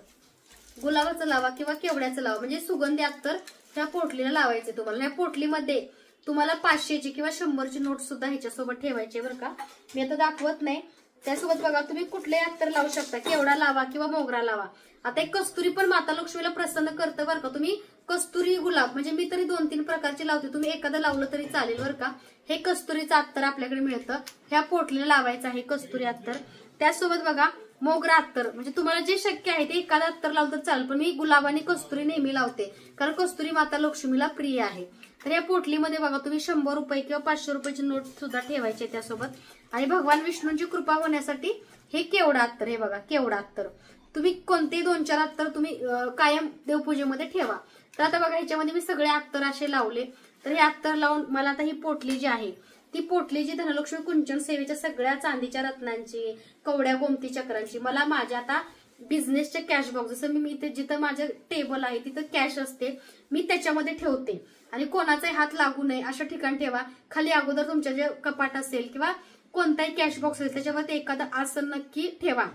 गुलाबाचं लावा किंवा केवड्याचं लावा, म्हणजे सुगंधी अत्तर ह्या पोटलीला लावायचे तुम्हाला. या पोटलीमध्ये तुम्हाला 500ची किंवा 100ची नोट सुद्धा ह्याच्यासोबत ठेवायची बरं का. मी आता दाखवत नाही. त्यासोबत बघा तुम्ही कुठलेही अत्तर लावू शकता, केवडा लावा किंवा मोगरा लावा. आता एक कस्तुरी पण माता लक्ष्मीला प्रसन्न करतं बरं का. तुम्ही कस्तुरी गुलाब म्हणजे मी तरी 2-3 प्रकारचे लावते, तुम्ही एखादं लावलं तरी चालेल बरं का. हे कस्तुरीचं अत्तर आपल्याकडे मिळतं, ह्या पोटलीला लावायचं आहे कस्तुरी अत्तर. त्यासोबत बघा मोगरा अत्तर, म्हणजे तुम्हाला जे शक्य आहे ते एखादा अत्तर लावलं तर चालेल, पण मी गुलाब आणि कस्तुरी नेहमी लावते कारण कस्तुरी माता लक्ष्मीला प्रिय आहे. तर या पोटलीमध्ये बघा तुम्ही 100 रुपये किंवा 500 रुपयाची नोट सुद्धा ठेवायची त्यासोबत. आणि भगवान विष्णूंची कृपा होण्यासाठी हे केवडा अत्तर, हे बघा केवडा अत्तर. तुम्ही कोणतेही 2-4 अत्तर तुम्ही कायम देवपूजेमध्ये ठेवा. तर आता बघा ह्याच्यामध्ये मी सगळे अत्तर असे लावले. तर हे अत्तर लावून मला आता ही पोटली जी आहे ती पोटली जी धनलक्ष्मी कुंचन सेवेच्या सगळ्या चांदीच्या रत्नांची, कवड्या गोमती चक्रांची, मला माझ्या आता बिझनेसचे कॅश बॉक्स, जसं मी इथे जिथं माझं टेबल आहे तिथं कॅश असते, मी त्याच्यामध्ये ठेवते. आणि कोणाचाही हात लागू नये अशा ठिकाणी ठेवा. खाली अगोदर तुमच्या जे कपाट असेल किंवा कोणताही कॅश बॉक्स असेल त्याच्यावरती एखादं आसन नक्की ठेवा.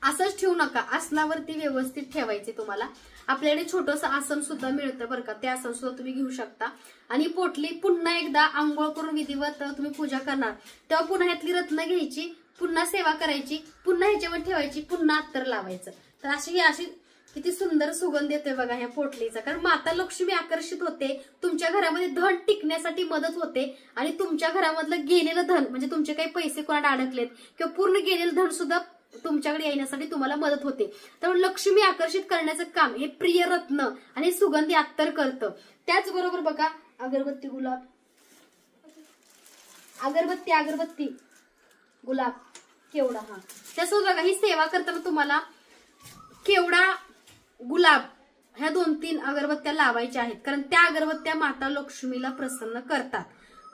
असंच ठेवू नका, आसनावरती व्यवस्थित ठेवायचे तुम्हाला. आपल्याकडे छोटंसं आसन सुद्धा मिळतं बरं का, ते आसन सुद्धा तुम्ही घेऊ शकता. आणि पोटली पुन्हा एकदा आंघोळ करून विधिवत तुम्ही पूजा करणार तेव्हा पुन्हा ह्यातली रत्न घ्यायची, पुन्हा सेवा करायची, पुन्हा ह्याच्यावर ठेवायची, पुन्हा अत्तर लावायचं. तर अशी किती सुंदर सुगंध येतोय बघा ह्या पोटलीचा. कारण माता लक्ष्मी आकर्षित होते, तुमच्या घरामध्ये धन टिकण्यासाठी मदत होते. आणि तुमच्या घरामधलं गेलेलं धन म्हणजे तुमचे काही पैसे कोणाला अडकलेत किंवा पूर्ण गेलेलं धन सुद्धा तुमच्याकडे येण्यासाठी तुम्हाला मदत होते. त्यामुळे लक्ष्मी आकर्षित करण्याचं काम हे प्रिय रत्न आणि सुगंधी अत्तर करतं. त्याचबरोबर बघा अगरबत्ती गुलाब, अगरबत्ती गुलाब केवडा, हा त्यासोबत बघा ही सेवा करताना तुम्हाला केवडा गुलाब ह्या 2-3 अगरबत्त्या लावायच्या आहेत, कारण त्या अगरबत्त्या माता लक्ष्मीला प्रसन्न करतात.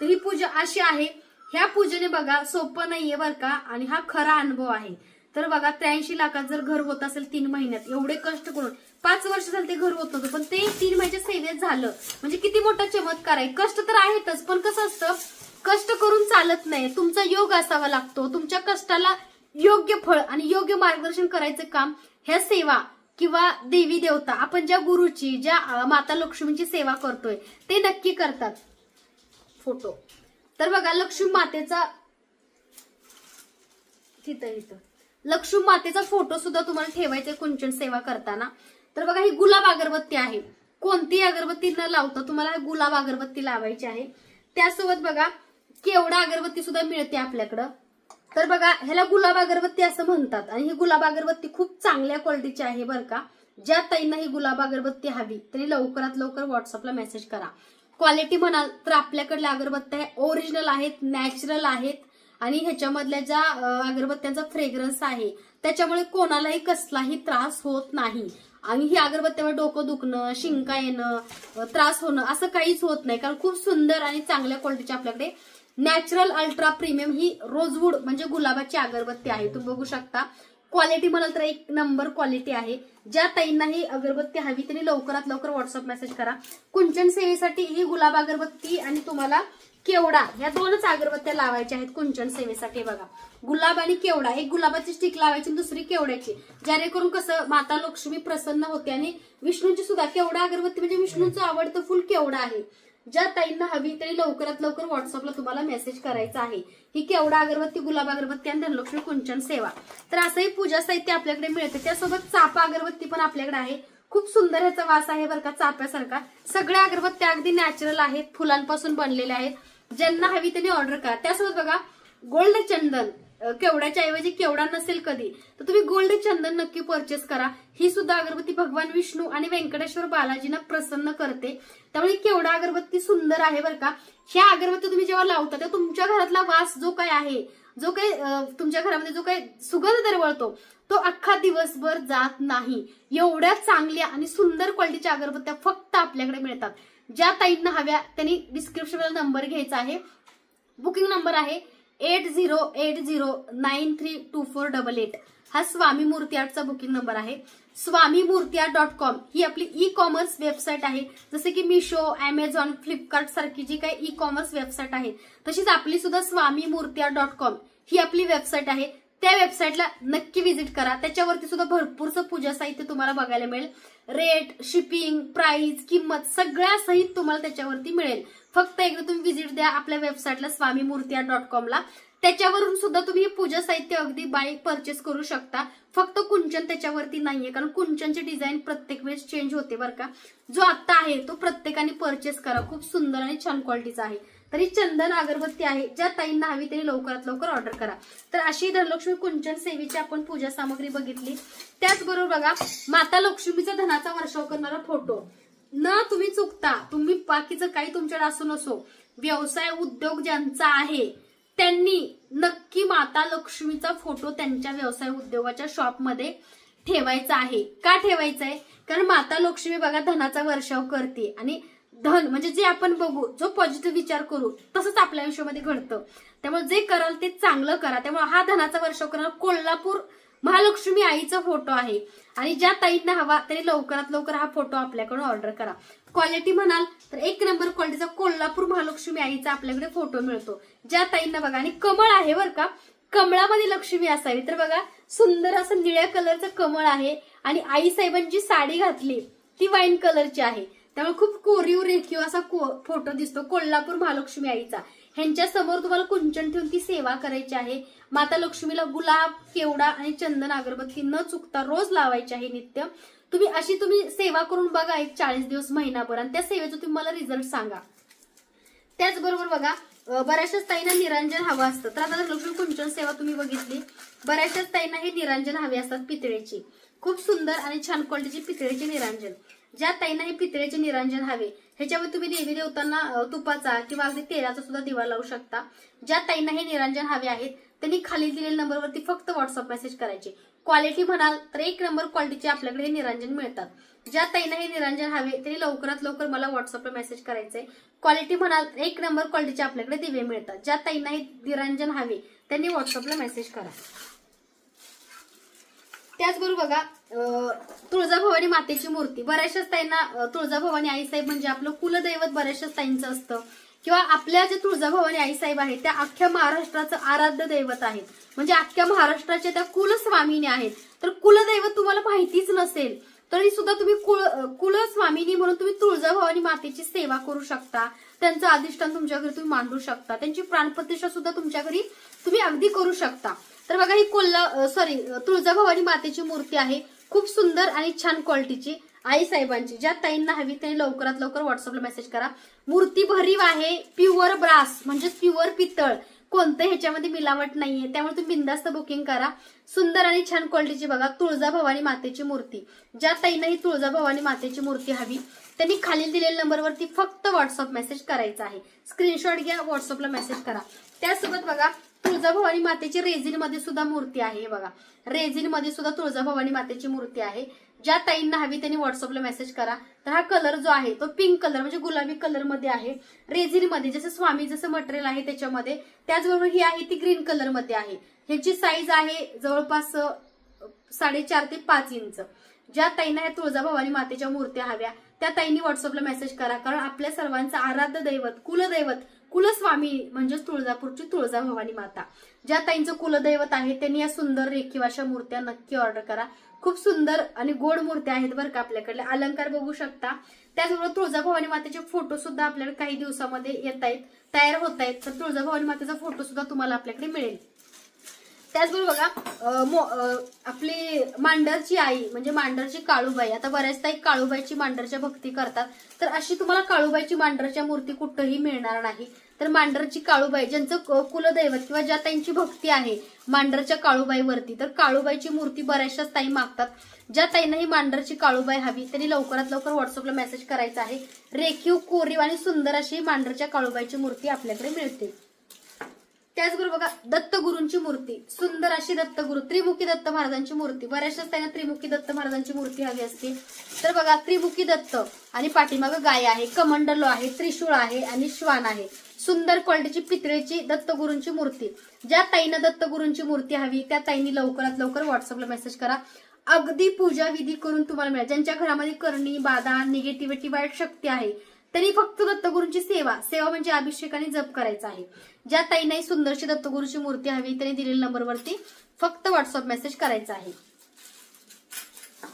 तर ही पूजा अशी आहे. ह्या पूजेने बघा सोपं नाहीये बरं का, आणि हा खरा अनुभव आहे. तर बघा 83 लाखात जर घर होत असेल 3 महिन्यात, एवढे कष्ट करून 5 वर्ष झाले ते घर होत नव्हतं, पण ते 3 महिन्याच्या सेवेत झालं, म्हणजे किती मोठा चमत्कार आहे. कष्ट तर आहेतच, पण कसं असतं कष्ट करून चालत नाही, तुमचा योग असावा लागतो. तुमच्या कष्टाला योग्य फळ आणि योग्य मार्गदर्शन करायचं काम ह्या सेवा किंवा देवी देवता आपण ज्या गुरुची, ज्या माता लक्ष्मीची सेवा करतोय ते नक्की करतात. फोटो तर बघा लक्ष्मी मातेचा इथं लक्ष्मी मातेचा फोटो सुद्धा तुम्हाला ठेवायचा कुंचन सेवा करताना. तर बघा ही गुलाब अगरबत्ती आहे, कोणतीही अगरबत्ती न लावता तुम्हाला गुलाब अगरबत्ती लावायची आहे. त्यासोबत बघा केवडा अगरबत्ती सुद्धा मिळते आपल्याकडं. तर बघा ह्याला गुलाब अगरबत्ती असं म्हणतात, आणि ही गुलाब अगरबत्ती खूप चांगल्या क्वालिटीची आहे बरं का. ज्या ताईंना ही गुलाब अगरबत्ती हवी तरी लवकरात लवकर व्हॉट्सअपला मेसेज करा. क्वालिटी म्हणाल तर आपल्याकडल्या अगरबत्त्या ओरिजिनल आहेत, नॅचरल आहेत, आणि ह्याच्यामधल्या ज्या अगरबत्त्यांचा फ्रेग्रन्स आहे त्याच्यामुळे कोणालाही कसलाही त्रास होत नाही. आणि ही अगरबत्त्यावर डोकं दुखणं, शिंका येणं, त्रास होणं असं काहीच होत नाही, कारण खूप सुंदर आणि चांगल्या क्वालिटीची आपल्याकडे नॅचरल अल्ट्रा प्रीमियम ही रोजवूड म्हणजे गुलाबाची अगरबत्ती आहे. तुम्ही बघू शकता. क्वालिटी म्हणाल तर 1 नंबर क्वालिटी आहे. ज्या ताईंना ही अगरबत्ती हवी त्यांनी लवकरात लवकर व्हॉट्सअप मेसेज करा. कुंचन सेवेसाठी ही गुलाब अगरबत्ती आणि तुम्हाला केवडा ह्या 2च अगरबत्त्या लावायच्या आहेत कुंचन सेवेसाठी. बघा गुलाब आणि केवडा, एक गुलाबाची स्टिक लावायची आणि दुसरी केवड्याची, जेणेकरून कसं माता लक्ष्मी प्रसन्न होते. आणि विष्णूची सुद्धा केवडा अगरबत्ती म्हणजे विष्णूचं आवडतं फुल केवडा आहे. ज्या ताईंना हवी तरी लवकरात लवकर व्हॉट्सअपला तुम्हाला मेसेज करायचा आहे. ही केवडा अगरबत्ती, गुलाब अगरबत्ती आणि धनलक्ष्मी कुंचन सेवा. तर असंही पूजा साहित्य आपल्याकडे मिळते. त्यासोबत चापा अगरबत्ती पण आपल्याकडे आहे. खूप सुंदर ह्याचा वास आहे बरं का, चाप्यासारखा. सगळ्या अगरबत्त्या अगदी नॅचरल आहेत, फुलांपासून बनलेल्या आहेत. ज्यांना हवी त्यांनी ऑर्डर करा. त्यासोबत बघा गोल्ड चंदन, केवड्याच्या ऐवजी केवडा नसेल कधी तर तुम्ही गोल्ड चंदन नक्की परचेस करा. ही सुद्धा अगरबत्ती भगवान विष्णू आणि व्यंकटेश्वर बालाजींना प्रसन्न करते. त्यामुळे केवडा अगरबत्ती सुंदर आहे बरं का. ह्या अगरबत्ती तुम्ही जेव्हा लावता तेव्हा तुमच्या घरातला वास जो काय आहे, जो काही तुमच्या घरामध्ये जो काही सुगंध दरवळतो तो अख्खा दिवसभर जात नाही. एवढ्या चांगल्या आणि सुंदर क्वालिटीच्या अगरबत्त्या फक्त आपल्याकडे मिळतात. ज्या ताईंना हव्या त्यांनी डिस्क्रिप्शनला नंबर घ्यायचा आहे, बुकिंग नंबर आहे 8080932488 हा स्वामी मूर्ती आर्टचा बुकिंग नंबर आहे। swamimurtiart.com ही आपली ई कॉमर्स वेबसाईट आहे। जसे की मिशो, अमेझॉन, फ्लिपकार्ट सारखी जी काही ई कॉमर्स वेबसाईट आहे तशीच आपली सुद्धा swamimurtiart.com ही आपली वेबसाईट आहे। त्या वेबसाईटला नक्की व्हिजिट करा। त्याच्यावरती सुद्धा भरपूरचं पूजा साहित्य तुम्हाला बघायला मिळेल। रेट, शिपिंग, प्राइस, किंमत सगळ्या सहित तुम्हाला त्याच्यावरती मिळेल। फक्त एकदा तुम्ही व्हिजिट द्या आपल्या वेबसाईटला swamimurtiart.com ला। त्याच्यावरून सुद्धा तुम्ही पूजा साहित्य अगदी बाय परचेस करू शकता। फक्त कुंचन त्याच्यावरती नाहीये, कारण कुंचनची डिझाईन प्रत्येक वेळेस चेंज होते बरं का। जो आता आहे तो प्रत्येकाने परचेस करा, खूप सुंदर आणि छान क्वालिटीचा आहे। तरी चंदन अगरबत्ती आहे, ज्या ताईंना हवी त्यांनी लवकरात लवकर ऑर्डर करा। तर अशी धनलक्ष्मी कुंचन सेवेची आपण पूजा सामग्री बघितली। त्याचबरोबर बघा, माता लक्ष्मीचा धनाचा वर्षाव करणारा फोटो न तुम्ही चुकता, तुम्ही बाकीचं काही तुमच्याकडे असो नसो, व्यवसाय उद्योग ज्यांचा आहे त्यांनी नक्की माता लक्ष्मीचा फोटो त्यांच्या व्यवसाय उद्योगाच्या शॉपमध्ये ठेवायचा आहे। का ठेवायचा आहे? कारण माता लक्ष्मी बघा धनाचा वर्षाव करते आणि धन म्हणजे जे आपण बघू, जो पॉझिटिव्ह विचार करू तसंच आपल्या आयुष्यामध्ये घडतं। त्यामुळे जे कराल ते चांगलं करा। त्यामुळे हा धनाचा वर्षाव करणारा कोल्हापूर महालक्ष्मी आईचा फोटो आहे आणि ज्या ताईंना हवा त्यांनी लवकरात लवकर हा फोटो आपल्याकडून ऑर्डर करा। क्वालिटी म्हणाल तर एक नंबर क्वालिटीचा कोल्हापूर महालक्ष्मी आईचा आपल्याकडे फोटो मिळतो। ज्या ताईंना बघा, आणि कमळ आहे बरं का, कमळामध्ये लक्ष्मी असावी। तर बघा, सुंदर असं निळ्या कलरचं कमळ आहे आणि आई साहेबांची साडी घातली ती वाईन कलरची आहे। त्यामुळे खूप कोरीव रेखीव असा फोटो दिसतो कोल्हापूर महालक्ष्मी आईचा। ह्यांच्या समोर तुम्हाला कुंचन ठेवून ती सेवा करायची आहे। माता लक्ष्मीला गुलाब, केवडा आणि चंदन अगरबत्ती न चुकता रोज लावायची आहे नित्य। तुम्ही सेवा करून बघा एक 40 दिवस, महिनाभर, आणि त्या सेवेचा तुम्ही मला रिझल्ट सांगा। त्याचबरोबर बघा, बऱ्याचशाच ताईंना निरांजन हवं असतं। तर आता लक्ष्मी कुंचन सेवा तुम्ही बघितली, बऱ्याचशाच ताईंना हे निरांजन हवे असतात पितळेची, खूप सुंदर आणि छान क्वालिटीची पितळेचे निरांजन। ज्या ताईंना हे पितळेचे निरांजन हवे, ह्याच्यावर तुम्ही देवी देवतांना तुपाचा किंवा अगदी तेलाचा सुद्धा दिवा लावू शकता। ज्या ताईंना हे निरांजन हवे आहेत त्यांनी खाली दिलेल्या नंबरवरती फक्त व्हॉट्सअप मेसेज करायचे। क्वालिटी म्हणाल तर एक नंबर क्वालिटीचे आपल्याकडे हे निरांजन मिळतात। ज्या ताईंना हे निरांजन हवे त्यांनी लवकरात लवकर मला व्हॉट्सअपला मेसेज करायचंय। क्वालिटी म्हणाल तर एक नंबर क्वालिटीचे आपल्याकडे दिवे मिळतात। ज्या ताईंना हे निरांजन हवे त्यांनी व्हॉट्सअपला मेसेज करा। त्याचबरोबर बघा, तुळजाभवानी मातेची मूर्ती, बऱ्याचशाच ताईंना तुळजाभवानी आईसाहेब म्हणजे आपलं कुलदैवत बऱ्याचशाच ताईंचं असतं, किंवा आपल्या जे तुळजाभवानी आईसाहेब आहेत त्या अख्ख्या महाराष्ट्राचं आराध्य दैवत आहेत, म्हणजे अख्ख्या महाराष्ट्राच्या त्या कुलस्वामिनी आहेत। तर कुलदैवत तुम्हाला माहितीच नसेल तरी सुद्धा तुम्ही कुलस्वामिनी म्हणून तुम्ही तुळजाभवानी मातेची सेवा करू शकता। त्यांचं अधिष्ठान तुमच्या घरी तुम्ही मांडू शकता, त्यांची प्राणप्रतिष्ठा सुद्धा तुमच्या घरी तुम्ही अगदी करू शकता। तर बघा, ही तुळजाभवानी मातेची मूर्ती आहे, खूप सुंदर आणि छान क्वालिटीची आई साहेबांची। ज्या ताईंना हवी त्यांनी लवकरात लवकर व्हॉट्सअपला मेसेज करा। मूर्ती भरीव आहे, प्युअर ब्रास म्हणजे प्युअर पितळ, कोणतं ह्याच्यामध्ये मिलावट नाहीये। त्यामुळे तुम्ही बिंदास्त बुकिंग करा। सुंदर आणि छान क्वालिटीची बघा तुळजाभवानी मातेची मूर्ती। ज्या ताईंना ही तुळजाभवानी मातेची मूर्ती हवी त्यांनी खाली दिलेल्या नंबरवरती फक्त व्हॉट्सअप मेसेज करायचा आहे। स्क्रीनशॉट घ्या, व्हॉट्सअपला मेसेज करा। त्यासोबत बघा, तुळजाभवानी मातेची रेझिन मध्ये सुद्धा मूर्ती आहे। बघा, रेझिन मध्ये सुद्धा तुळजाभवानी मातेची मूर्ती आहे। ज्या ताईंना हवी त्यांनी व्हॉट्सअपला मेसेज करा। तर हा कलर जो आहे तो पिंक कलर म्हणजे गुलाबी कलर मध्ये आहे, रेझिन मध्ये, जसं स्वामी जसं मटेरियल आहे त्याच्यामध्ये। त्याचबरोबर ही आहे ती ग्रीन कलर मध्ये आहे। ह्याची साईज आहे जवळपास 4.5 ते 5 इंच। ज्या ताईंना या तुळजाभवानी मातेच्या मूर्त्या हव्या त्या ताईंनी व्हॉट्सअपला मेसेज करा, कारण आपल्या सर्वांचं आराध्य दैवत, कुलदैवत, कुलस्वामी म्हणजेच तुळजापूरची तुळजाभवानी माता। ज्या ताईंचं कुलदैवत आहे त्यांनी या सुंदर रेखीव अशा मूर्त्या नक्की ऑर्डर करा। खूप सुंदर आणि गोड मूर्त्या आहेत बरं का आपल्याकडे, अलंकार बघू शकता। त्याचबरोबर तुळजाभवानी मातेचे फोटो सुद्धा आपल्याकडे काही दिवसामध्ये येत आहेत, तयार होत आहेत। तर तुळजाभवानी मातेचा फोटो सुद्धा तुम्हाला आपल्याकडे मिळेल। त्याचबरोबर बघा, आपली मांडरची आई म्हणजे मांडरची काळूबाई, आता बऱ्याचदा काळूबाईची मांडरच्या भक्ती करतात, तर अशी तुम्हाला काळूबाईची मांडरच्या मूर्ती कुठेही मिळणार नाही। तर मांडरची काळूबाई ज्यांचं कुलदैवत किंवा ज्या ताईंची भक्ती आहे मांडरच्या काळूबाईवरती, तर काळूबाईची मूर्ती बऱ्याचशाच ताई मागतात। ज्या ताईंना ही मांडरची काळूबाई हवी त्यांनी लवकरात लवकर व्हॉट्सअपला मेसेज करायचा आहे। रेखीव, कोरीव आणि सुंदर अशी मांडरच्या काळूबाईची मूर्ती आपल्याकडे मिळते। त्याचबरोबर बघा दत्तगुरूंची मूर्ती, सुंदर अशी दत्तगुरु त्रिमुखी दत्त महाराजांची मूर्ती, बऱ्याचशाच त्यांना त्रिमुखी दत्त महाराजांची मूर्ती हवी असते. तर बघा त्रिमुखी दत्त आणि पाठीमागं गाय आहे, कमंडलो आहे, त्रिशूळ आहे आणि श्वान आहे. सुंदर क्वालिटीची पितळेची दत्तगुरूंची मूर्ती. ज्या ताईंना दत्तगुरूंची मूर्ती हवी त्या ताईंनी लवकरात लवकर व्हॉट्सअपला मेसेज करा. अगदी पूजा विधी करून तुम्हाला मिळेल. ज्यांच्या घरामध्ये करणी, बाधा, निगेटिव्हिटी, वाईट शक्ती आहे त्यांनी फक्त दत्तगुरूंची सेवा म्हणजे अभिषेक आणि जप करायचा आहे. ज्या ताईंनाही सुंदरशी दत्तगुरूची मूर्ती हवी त्यांनी दिलेल्या नंबरवरती फक्त व्हॉट्सअप मेसेज करायचा आहे.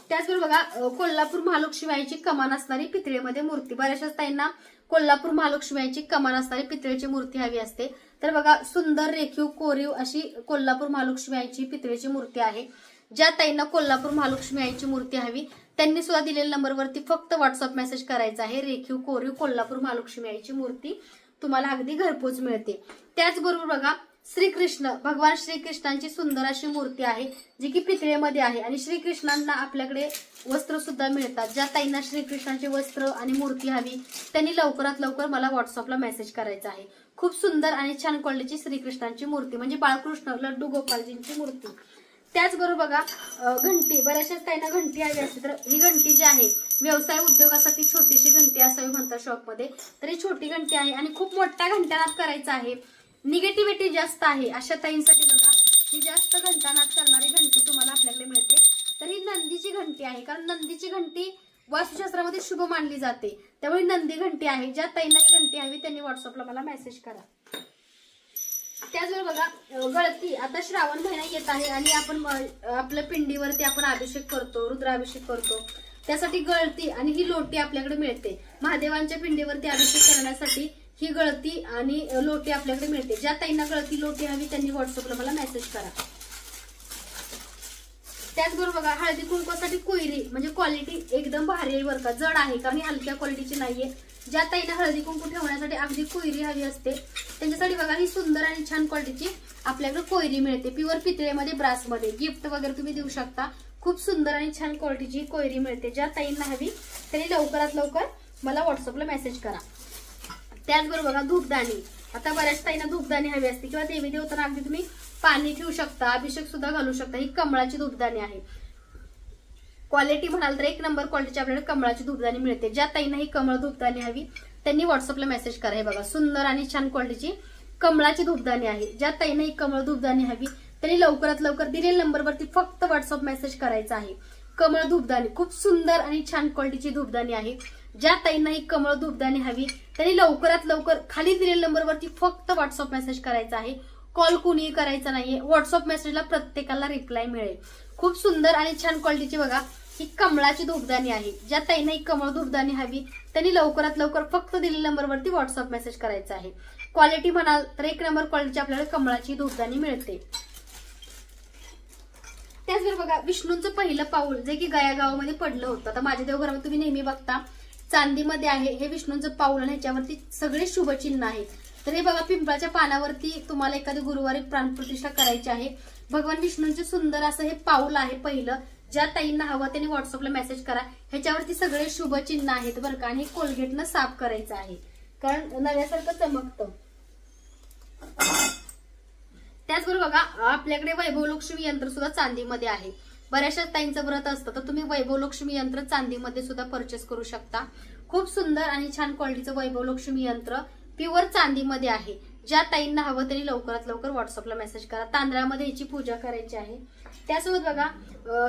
त्याचबरोबर बघा कोल्हापूर महालक्ष्मीची कमान असणारी पितळेमध्ये मूर्ती. बऱ्याचशाच ताईंना कोल्हापूर महालक्ष्मीची कमान असणारी पितळेची मूर्ती हवी असते. तर बघा सुंदर रेखीव कोरीव अशी कोल्हापूर महालक्ष्मीची पितळेची मूर्ती आहे. ज्या ताईंना कोल्हापूर महालक्ष्मीची मूर्ती हवी त्यांनी सुद्धा दिलेल्या नंबरवरती फक्त व्हॉट्सअप मेसेज करायचा आहे. रेखीव कोरीव कोल्हापूर महालक्ष्मीची मूर्ती तुम्हाला अगदी घरपोच मिळते. त्याचबरोबर बघा श्रीकृष्ण भगवान श्रीकृष्णांची सुंदर अशी मूर्ती आहे जी की पितळेमध्ये आहे आणि श्रीकृष्णांना आपल्याकडे वस्त्र सुद्धा मिळतात. ज्या ताईंना श्रीकृष्णांचे वस्त्र आणि मूर्ती हवी त्यांनी लवकरात लवकर मला व्हॉट्सअपला मेसेज करायचा आहे. खूप सुंदर आणि छान क्वालिटीची श्रीकृष्णांची मूर्ती म्हणजे बाळकृष्ण लड्डू गोपालजींची मूर्ती. त्याचबरोबर बघा घंटी, बऱ्याचशाच ताईंना घंटी हवी असते. तर ही घंटी जी आहे व्यवसाय उद्योगासाठी छोटीशी घंटी असावी म्हणतात शॉपमध्ये. तर ही छोटी घंटी आहे आणि खूप मोठ्या घंटानाद करायचा आहे. निगेटिव्हिटी जास्त आहे अशा ताईंसाठी बघा ही जास्त घंटानाद करणारी घंटी तुम्हाला आपल्याकडे मिळते. तर ही नंदीची घंटी आहे कारण नंदीची घंटी वास्तुशास्त्रामध्ये शुभ मानली जाते. त्यामुळे नंदी घंटी आहे. ज्या ताईंना ही घंटी हवी त्यांनी व्हॉट्सअपला मला मेसेज करा. त्याचबरोबर बघा गळती, आता श्रावण महिना येत आहे आणि आपण आपल्या पिंडीवरती आपण अभिषेक करतो, रुद्राभिषेक करतो. त्यासाठी गळती आणि ही लोटी आपल्याकडे मिळते. महादेवांच्या पिंडीवरती अभिषेक करण्यासाठी ही गळती आणि लोटी आपल्याकडे मिळते. ज्या ताईंना गळती लोटी हवी त्यांनी व्हॉट्सअपला मला मेसेज करा. त्याचबरोबर बघा हळदी कुंकवासाठी कोयरी म्हणजे क्वालिटी एकदम भारी आहे बरं का, जड आहे कारण ही हलक्या क्वालिटीची नाहीये. ज्या ताईंना हळदी कुंकू ठेवण्यासाठी अगदी कोयरी हवी असते त्यांच्यासाठी बघा ही सुंदर आणि छान क्वालिटीची आपल्याकडे कोयरी मिळते. प्युअर पितळेमध्ये ब्रासमध्ये गिफ्ट वगैरे तुम्ही देऊ शकता. खूप सुंदर आणि छान क्वालिटीची कोयरी मिळते. ज्या ताईंना हवी त्यांनी लवकरात लवकर मला व्हॉट्सअपला मेसेज करा. त्याचबरोबर बघा धूपदाणी, आता बऱ्याच ताईंना धूपदाणी हवी असते किंवा देवी देवतांना अगदी तुम्ही पाणी ठेवू शकता, अभिषेक सुद्धा घालू शकता. ही कमळाची धूपदाणी आहे. क्वालिटी म्हणाल तर एक नंबर क्वालिटीची आपल्याला कमळाची धूपदाणी मिळते. ज्या ताईंना ही कमळ धूपदाणी हवी त्यांनी व्हॉट्सअपला मेसेज करा. हे बघा सुंदर आणि छान क्वालिटीची कमळाची धूपदाणी आहे. ज्या ताईंना ही कमळ धूपदाणी हवी त्यांनी लवकरात लवकर दिलेल्या नंबरवरती फक्त व्हॉट्सअप मेसेज करायचा आहे. कमळ धूपदाणी खूप सुंदर आणि छान क्वालिटीची धूपदाणी आहे. ज्या ताईंना ही कमळ धूपदाणी हवी त्यांनी लवकरात लवकर खाली दिलेल्या नंबरवरती फक्त व्हॉट्सअप मेसेज करायचा आहे. कॉल कुणीही करायचा नाहीये. व्हॉट्सअप मेसेजला प्रत्येकाला रिप्लाय मिळेल. खूप सुंदर आणि छान क्वालिटीची बघा ही कमळाची धूपदाणी आहे. ज्या ताईंना ही कमळ धूपदाणी हवी त्यांनी लवकरात लवकर फक्त दिलेल्या नंबरवरती व्हॉट्सअप मेसेज करायचा आहे. क्वालिटी म्हणाल तर एक नंबर क्वालिटीची आपल्याला कमळाची धूपदाणी मिळते. त्याचबरोबर बघा विष्णूंचं पहिलं पाऊल जे की गयागावामध्ये पडलं होतं. आता माझ्या देवघरामध्ये तुम्ही नेहमी बघता चांदीमध्ये आहे हे विष्णूंचं पाऊल आणि ह्याच्यावरती सगळे शुभचिन्ह आहेत. तर हे बघा पिंपळाच्या पानावरती तुम्हाला एखाद्या गुरुवारी प्राणप्रतिष्ठा करायची आहे. भगवान विष्णूंचे सुंदर असं हे पाऊल आहे पहिलं. ज्या ताईंना हवं त्यांनी व्हॉट्सअपला मेसेज करा. ह्याच्यावरती सगळे शुभचिन्ह आहेत बरं का आणि कोलगेटनं साफ करायचं आहे कारण नव्यासारखं चमकतं. त्याचबरोबर बघा आपल्याकडे वैभवलक्ष्मी यंत्र सुद्धा चांदीमध्ये आहे. बऱ्याचशा ताईंचं व्रत असतं तर तुम्ही वैभवलक्ष्मी यंत्र चांदीमध्ये सुद्धा परचेस करू शकता. खूप सुंदर आणि छान क्वालिटीचं वैभवलक्ष्मी यंत्र प्युअर चांदीमध्ये आहे. ज्या ताईंना हवं त्यांनी लवकरात लवकर व्हॉट्सअपला मेसेज करा. तांदळामध्ये याची पूजा करायची आहे. त्यासोबत बघा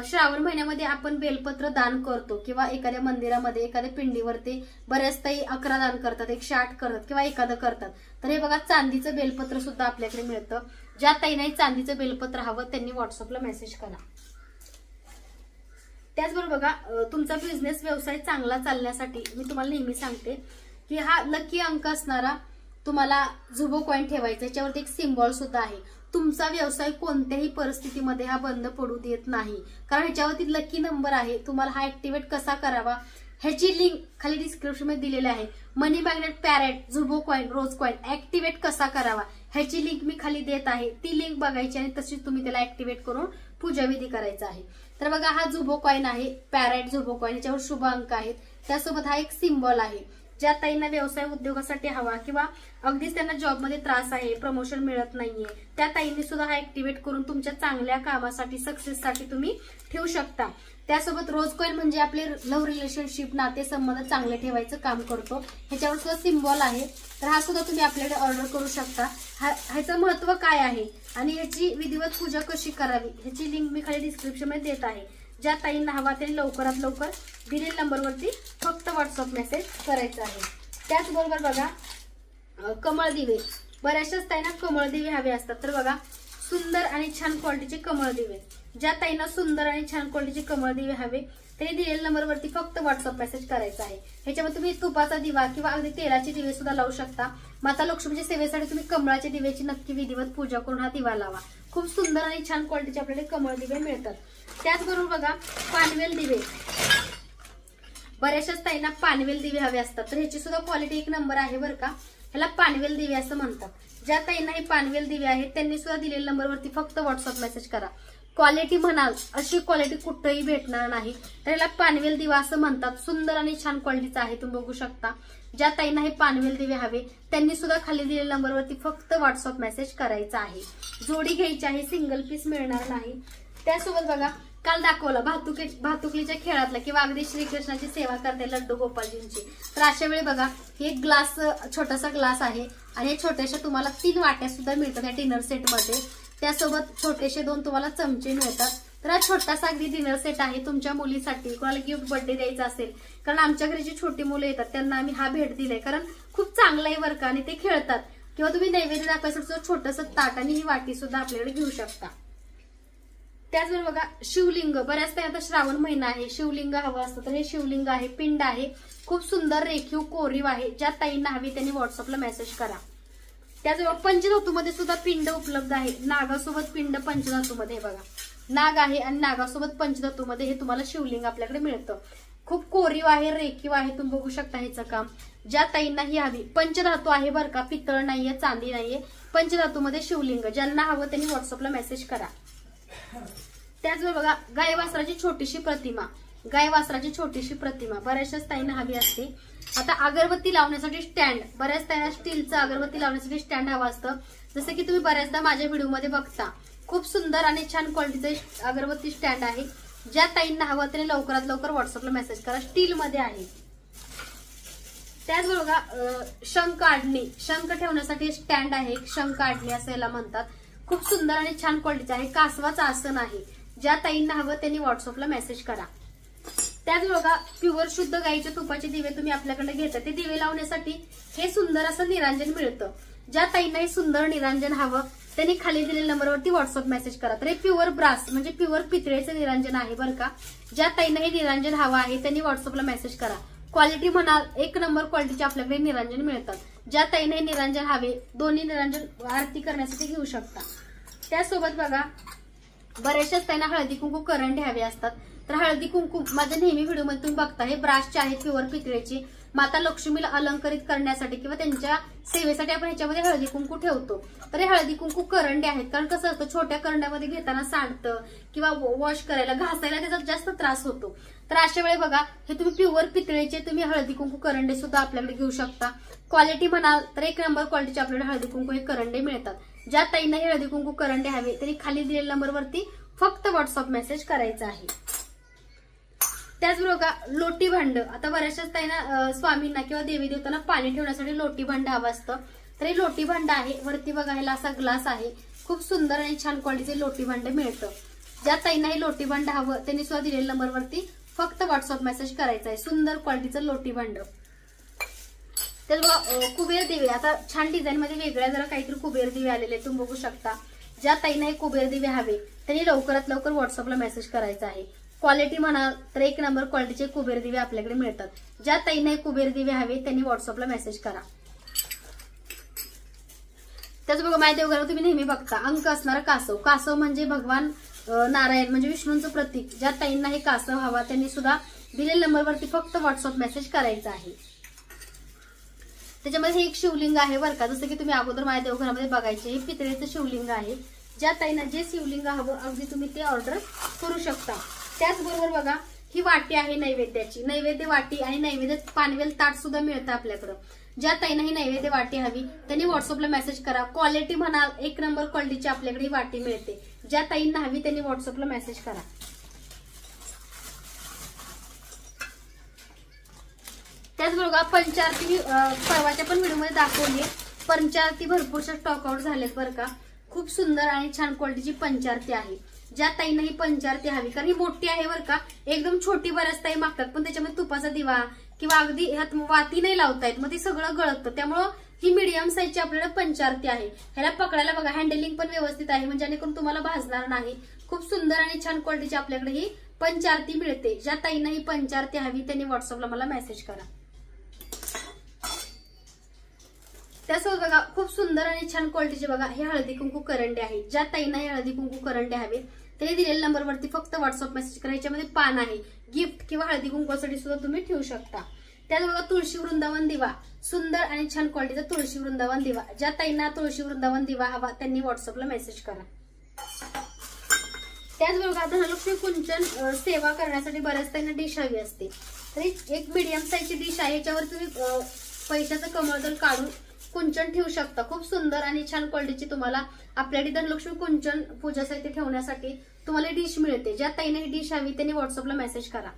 श्रावण महिन्यामध्ये आपण बेलपत्र दान करतो किंवा एखाद्या मंदिरामध्ये एखाद्या पिंडीवरती बऱ्याच ताई 11 दान करतात, 108 करतात किंवा एखादं करतात. तर हे बघा चांदीचं बेलपत्र सुद्धा आपल्याकडे मिळतं. ज्या ताईंना चांदीचं बेलपत्र हवं त्यांनी व्हॉट्सअपला मेसेज करा. त्याचबरोबर बघा तुमचा बिझनेस व्यवसाय चांगला चालण्यासाठी मी तुम्हाला नेहमी सांगते की हा लकी अंक असणारा तुम्हाला झुबो कॉइन ठेवायचा. याच्यावरती एक सिम्बॉल सुद्धा आहे. तुमचा व्यवसाय कोणत्याही परिस्थितीमध्ये हा बंद पडू देत नाही कारण ह्याच्यावरती लकी नंबर आहे. तुम्हाला हा ऍक्टिव्हेट कसा करावा ह्याची लिंक खाली डिस्क्रिप्शन मध्ये दिलेली आहे. मनी मॅग्नेट, पॅरेट, झुबो कॉइन, रोज कॉइन ऍक्टिव्हेट कसा करावा ह्याची लिंक मी खाली देत आहे. ती लिंक बघायची आणि तशीच तुम्ही त्याला ऍक्टिव्हेट करून पूजाविधी करायचा आहे. तर बघा हा झुबो कॉइन आहे, पॅरेट झुबो कॉइन, याच्यावर शुभ अंक आहेत. त्यासोबत हा एक सिम्बॉल आहे. ज्या ताईंना व्यवसाय उद्योगासाठी हवा किंवा अगदीच त्यांना जॉबमध्ये त्रास आहे, प्रमोशन मिळत नाहीये, त्या ताईंनी सुद्धा हा ऍक्टिव्हेट करून तुमच्या चांगल्या कामासाठी, सक्सेससाठी तुम्ही ठेवू शकता। त्यासोबत रोज कॉइन म्हणजे आपले लव्ह रिलेशनशिप, नातेसंबंध चांगले ठेवायचं काम करतो। ह्याच्यावर सुद्धा सिम्बॉल आहे, तर हा सुद्धा तुम्ही आपल्याकडे ऑर्डर करू शकता। ह्याचं महत्व काय आहे आणि ह्याची विधिवत पूजा कशी करावी ह्याची लिंक मी खाली डिस्क्रिप्शन मध्ये देत आहे। ज्या ताईंना हवा त्यांनी लवकरात लवकर दिलेल्या नंबरवरती फक्त व्हॉट्सअप मेसेज करायचा आहे। त्याचबरोबर बघा कमळ दिवे, बऱ्याचशाच ताईंना कमळ दिवे हवे असतात, तर बघा सुंदर आणि छान क्वालिटीचे कमळ दिवे। ज्या ताईंना सुंदर आणि छान क्वालिटीचे कमळ दिवे हवे त्यांनी दिलेल्या नंबरवरती फक्त व्हॉट्सअप मेसेज करायचा आहे। ह्याच्यामध्ये तुम्ही तुपाचा दिवा किंवा अगदी तेलाचे दिवे सुद्धा लावू शकता। माता लक्ष्मीच्या सेवेसाठी तुम्ही कमळाच्या दिव्याची नक्की विधिवत पूजा करून हा दिवा लावा। खूप सुंदर आणि छान क्वालिटीचे आपल्याला कमळ दिवे मिळतात। त्याचबरोबर बघा पानवेल दिवे, बऱ्याचशाच ताईंना पानवेल दिवे हवे असतात, तर ह्याची सुद्धा क्वालिटी एक नंबर आहे बरं का। ह्याला पानवेल दिवे असं म्हणतात। ज्या ताईंना हे पानवेल दिवे आहेत त्यांनी सुद्धा दिलेल्या नंबरवरती फक्त व्हॉट्सअप मेसेज करा। क्वालिटी म्हणाल अशी क्वालिटी कुठेही भेटणार नाही, तर याला पानवेल दिवा असं म्हणतात। सुंदर आणि छान क्वालिटीचा आहे, तुम्ही बघू शकता। ज्या ताईंना हे पानवेल दिवे हवे त्यांनी सुद्धा खाली दिलेल्या नंबरवरती फक्त व्हॉट्सअप मेसेज करायचा आहे। जोडी घ्यायची आहे, सिंगल पीस मिळणार नाही। त्यासोबत बघा काल दाखवलं भातुकलीच्या खेळातला किंवा अगदी श्रीकृष्णाची सेवा करते लड्डू गोपालजींची, तर अशा वेळी बघा हे ग्लास, छोटासा ग्लास आहे आणि छोट्याशा तुम्हाला 3 वाट्या सुद्धा मिळतात या डिनर सेट मध्ये। त्यासोबत छोटेसे 2 तुम्हाला चमचे मिळतात। तर हा छोटासा अगदी डिनर सेट आहे तुमच्या मुलीसाठी, कोणाला गिफ्ट बर्थडे द्यायचा असेल, कारण आमच्या घरी जी छोटी मुलं येतात त्यांना आम्ही हा भेट दिलाय, कारण खूप चांगला आहे बरं का आणि ते खेळतात। किंवा तुम्ही नैवेद्य दाखवायसाठी छोटंसं ताट आणि ही वाटी सुद्धा आपल्याकडे घेऊ शकता। त्याचबरोबर बघा शिवलिंग, बऱ्याच आता श्रावण महिना आहे, शिवलिंग हवं असतं, तर हे शिवलिंग आहे, पिंड आहे, खूप सुंदर रेखीव कोरीव आहे। ज्या ताईंना हवी त्यांनी व्हॉट्सअपला मेसेज करा। त्याचबरोबर पंचधातूमध्ये सुद्धा पिंड उपलब्ध आहे। नागासोबत पिंड पंचधातूमध्ये बघा, नाग आहे आणि नागासोबत पंचधातूमध्ये हे तुम्हाला शिवलिंग आपल्याकडे मिळतं। खूप कोरीव आहे, रेखीव आहे, तुम्ही बघू शकता ह्याचं काम। ज्या ताईंना ही हवी, पंचधातू आहे बरं का, पितळ नाहीये, चांदी नाहीये, पंचधातूमध्ये शिवलिंग, ज्यांना हवं त्यांनी व्हॉट्सअपला मेसेज करा। त्याचबरोबर बघा गाय वासराची छोटीशी प्रतिमा, गाय वासराची छोटीशी प्रतिमा बऱ्याचशाच ताईंना हवी असते। आता अगरबत्ती लावण्यासाठी स्टँड, बऱ्याच ताईंना स्टीलचं अगरबत्ती लावण्यासाठी स्टँड हवं असतं, जसं की तुम्ही बऱ्याचदा माझ्या व्हिडिओमध्ये बघता। खूप सुंदर आणि छान क्वालिटीचं अगरबत्ती स्टँड आहे। ज्या ताईंना हवं त्याने लवकरात लवकर व्हॉट्सअपला मेसेज करा, स्टील मध्ये आहे। त्याचबरोबर शंख काढणी, शंख ठेवण्यासाठी स्टँड आहे, शंख काढणी असं याला म्हणतात। खूप सुंदर आणि छान क्वालिटीचं आहे, कासवाचं आसन आहे। ज्या ताईंना हवं त्यांनी व्हॉट्सअपला मेसेज करा। त्याचबरोबर प्युअर शुद्ध गाईच्या तुपाचे दिवे तुम्ही आपल्याकडे घेता, ते दिवे लावण्यासाठी हे सुंदर असं निरांजन मिळतं। ज्या ताईंना हे सुंदर निरांजन हवं त्यांनी खाली दिलेल्या नंबरवरती व्हॉट्सअप मेसेज करा। तर हे प्युअर ब्रास म्हणजे प्युअर पितळेचं निरांजन आहे बरं का। ज्या ताईंना हे निरांजन हवं आहे त्यांनी व्हॉट्सअपला मेसेज करा। क्वालिटी म्हणाल 1 नंबर क्वालिटीचे आपल्याकडे निरांजन मिळतात। ज्या ताईंना हे निरांजन हवे दोन्ही निरांजन आरती करण्यासाठी घेऊ शकता। त्यासोबत बघा बऱ्याचशाच ताईंना हळदी कुंकू करंडे हवे असतात, तर हळदी कुंकू माझ्या नेहमी व्हिडिओमध्ये तुम्ही बघता हे ब्रासचे आहेत, प्युअर पितळेची। माता लक्ष्मीला अलंकरित करण्यासाठी किंवा त्यांच्या सेवेसाठी आपण ह्याच्यामध्ये हळदी कुंकू ठेवतो, तर हे हळदी कुंकू करंडे आहेत। कारण कसं असतं छोट्या करंड्यामध्ये घेताना सांडतं किंवा वॉश करायला घासायला त्याचा जास्त त्रास होतो, तर अशा वेळी बघा हे तुम्ही प्युअर पितळेचे तुम्ही हळदी कुंकू करंडे सुद्धा आपल्याकडे घेऊ शकता। क्वालिटी म्हणाल तर 1 नंबर क्वालिटीचे आपल्याकडे हळदी कुंकू हे करंडे मिळतात। ज्या ताईंना हे हळदी कुंकू करंडे हवे त्यांनी खाली दिलेल्या नंबरवरती फक्त व्हॉट्सअप मेसेज करायचा आहे। त्याचबरोबर लोटी भांड, आता बऱ्याचशाच ताईंना स्वामींना किंवा देवी देवतांना पाणी ठेवण्यासाठी लोटी भांड हवं असतं, तर हे लोटी भांड आहे। वरती बघा ह्याला असा ग्लास आहे, खूप सुंदर आणि छान क्वालिटीचे लोटी भांड मिळतं। ज्या ताईंना हे लोटी भांड हवं त्यांनी सुद्धा दिलेल्या नंबरवरती फक्त व्हॉट्सअप मेसेज करायचा आहे। सुंदर क्वालिटीचं लोटी भांड। त्याचबरोबर कुबेर दिवे, आता छान डिझाईन मध्ये वेगळ्या जरा काहीतरी कुबेर दिवे आलेले तुम्ही बघू शकता। ज्या ताईंना हे कुबेर दिवे हवे त्यांनी लवकरात लवकर व्हॉट्सअपला मेसेज करायचा आहे। क्वालिटी म्हणाल तर 1 नंबर क्वालिटीचे कुबेर दिवे आपल्याकडे मिळतात। ज्या ताईंना हे कुबेर दिवे हवे त्यांनी व्हॉट्सअपला मेसेज करा। त्याचबरोबर माझ्या देवघरात तुम्ही नेहमी बघता अंक असणारा कासव, कासव म्हणजे भगवान नारायण म्हणजे विष्णूंचं प्रतीक। ज्या ताईंना हे कासव हवा त्यांनी सुद्धा दिलेल्या नंबरवरती फक्त व्हॉट्सअप मेसेज करायचा आहे। त्याच्यामध्ये हे एक शिवलिंग आहे बरं का, जसं की तुम्ही अगोदर माझ्या देवघरामध्ये बघायचे, हे पितळेचं शिवलिंग आहे। ज्या ताईंना जे शिवलिंग हवं अगदी तुम्ही ते ऑर्डर करू शकता। त्याचबरोबर बघा ही वाटी आहे नैवेद्याची, नैवेद्य वाटी आणि नैवेद्य पानवेल ताट सुद्धा मिळतं आपल्याकडं. ज्या ताईंना ही नैवेद्य वाटी हवी त्यांनी व्हॉट्सअपला मेसेज करा. क्वालिटी म्हणाल 1 नंबर क्वालिटीची आपल्याकडे ही वाटी मिळते. ज्या ताईंना हवी त्यांनी व्हॉट्सअपला मेसेज करा. त्याचबरोबर पंचारती परवाच्या पण व्हिडिओमध्ये दाखवली. पंचारती भरपूरशा स्टॉक आउट झालेत बरं का. खूप सुंदर आणि छान क्वालिटीची पंचारती आहे. ज्या ताईंना ही पंचारती हवी, कारण ही मोठी आहे बरं का, एकदम छोटी बऱ्याच ताई मागतात पण त्याच्यामध्ये तुपाचा दिवा किंवा अगदी ह्यात वाती नाही लावतायत, मग ते सगळं गळतं. त्यामुळं ही मीडियम साईजची आपल्याला पंचारती आहे. ह्याला पकडायला बघा हँडलिंग पण व्यवस्थित आहे, म्हणजे जेणेकरून तुम्हाला भाजणार नाही. खूप सुंदर आणि छान क्वालिटीची आपल्याकडे ही पंचारती मिळते. ज्या ताईंना ही पंचारती हवी त्यांनी व्हॉट्सअपला मला मेसेज करा. त्यासोबत बघा खूप सुंदर आणि छान क्वालिटीचे बघा हे हळदी कुंकू करंडे आहेत. ज्या ताईंना हे हळदी कुंकू करंडे हवे त्यांनी दिलेल्या नंबरवरती फक्त व्हॉट्सअप मेसेज करा. याच्यामध्ये पान आहे, गिफ्ट किंवा हळदी कुंकूसाठी सुद्धा तुम्ही ठेवू शकता. त्यात बघा तुळशी वृंदावन दिवा, सुंदर आणि छान क्वालिटीचा तुळशी वृंदावन दिवा. ज्या ताईंना तुळशी वृंदावन दिवा हवा त्यांनी व्हॉट्सअपला मेसेज करा. त्याचबरोबर धनलक्ष्मी कुंचन सेवा करण्यासाठी बऱ्याच ताईंना डिश हवी असते, तरी एक मीडियम साईजची डिश आहे. याच्यावर तुम्ही पैशाचं कमळदल काढून कुंचन ठेवू शकता. खूप सुंदर आणि छान क्वालिटीची तुम्हाला आपल्याकडे धनलक्ष्मी कुंचन पूजा साहित्य ठेवण्यासाठी तुम्हाला डिश मिळते. ज्या ताईने ही डिश हवी त्यांनी व्हॉट्सअपला मेसेज करा.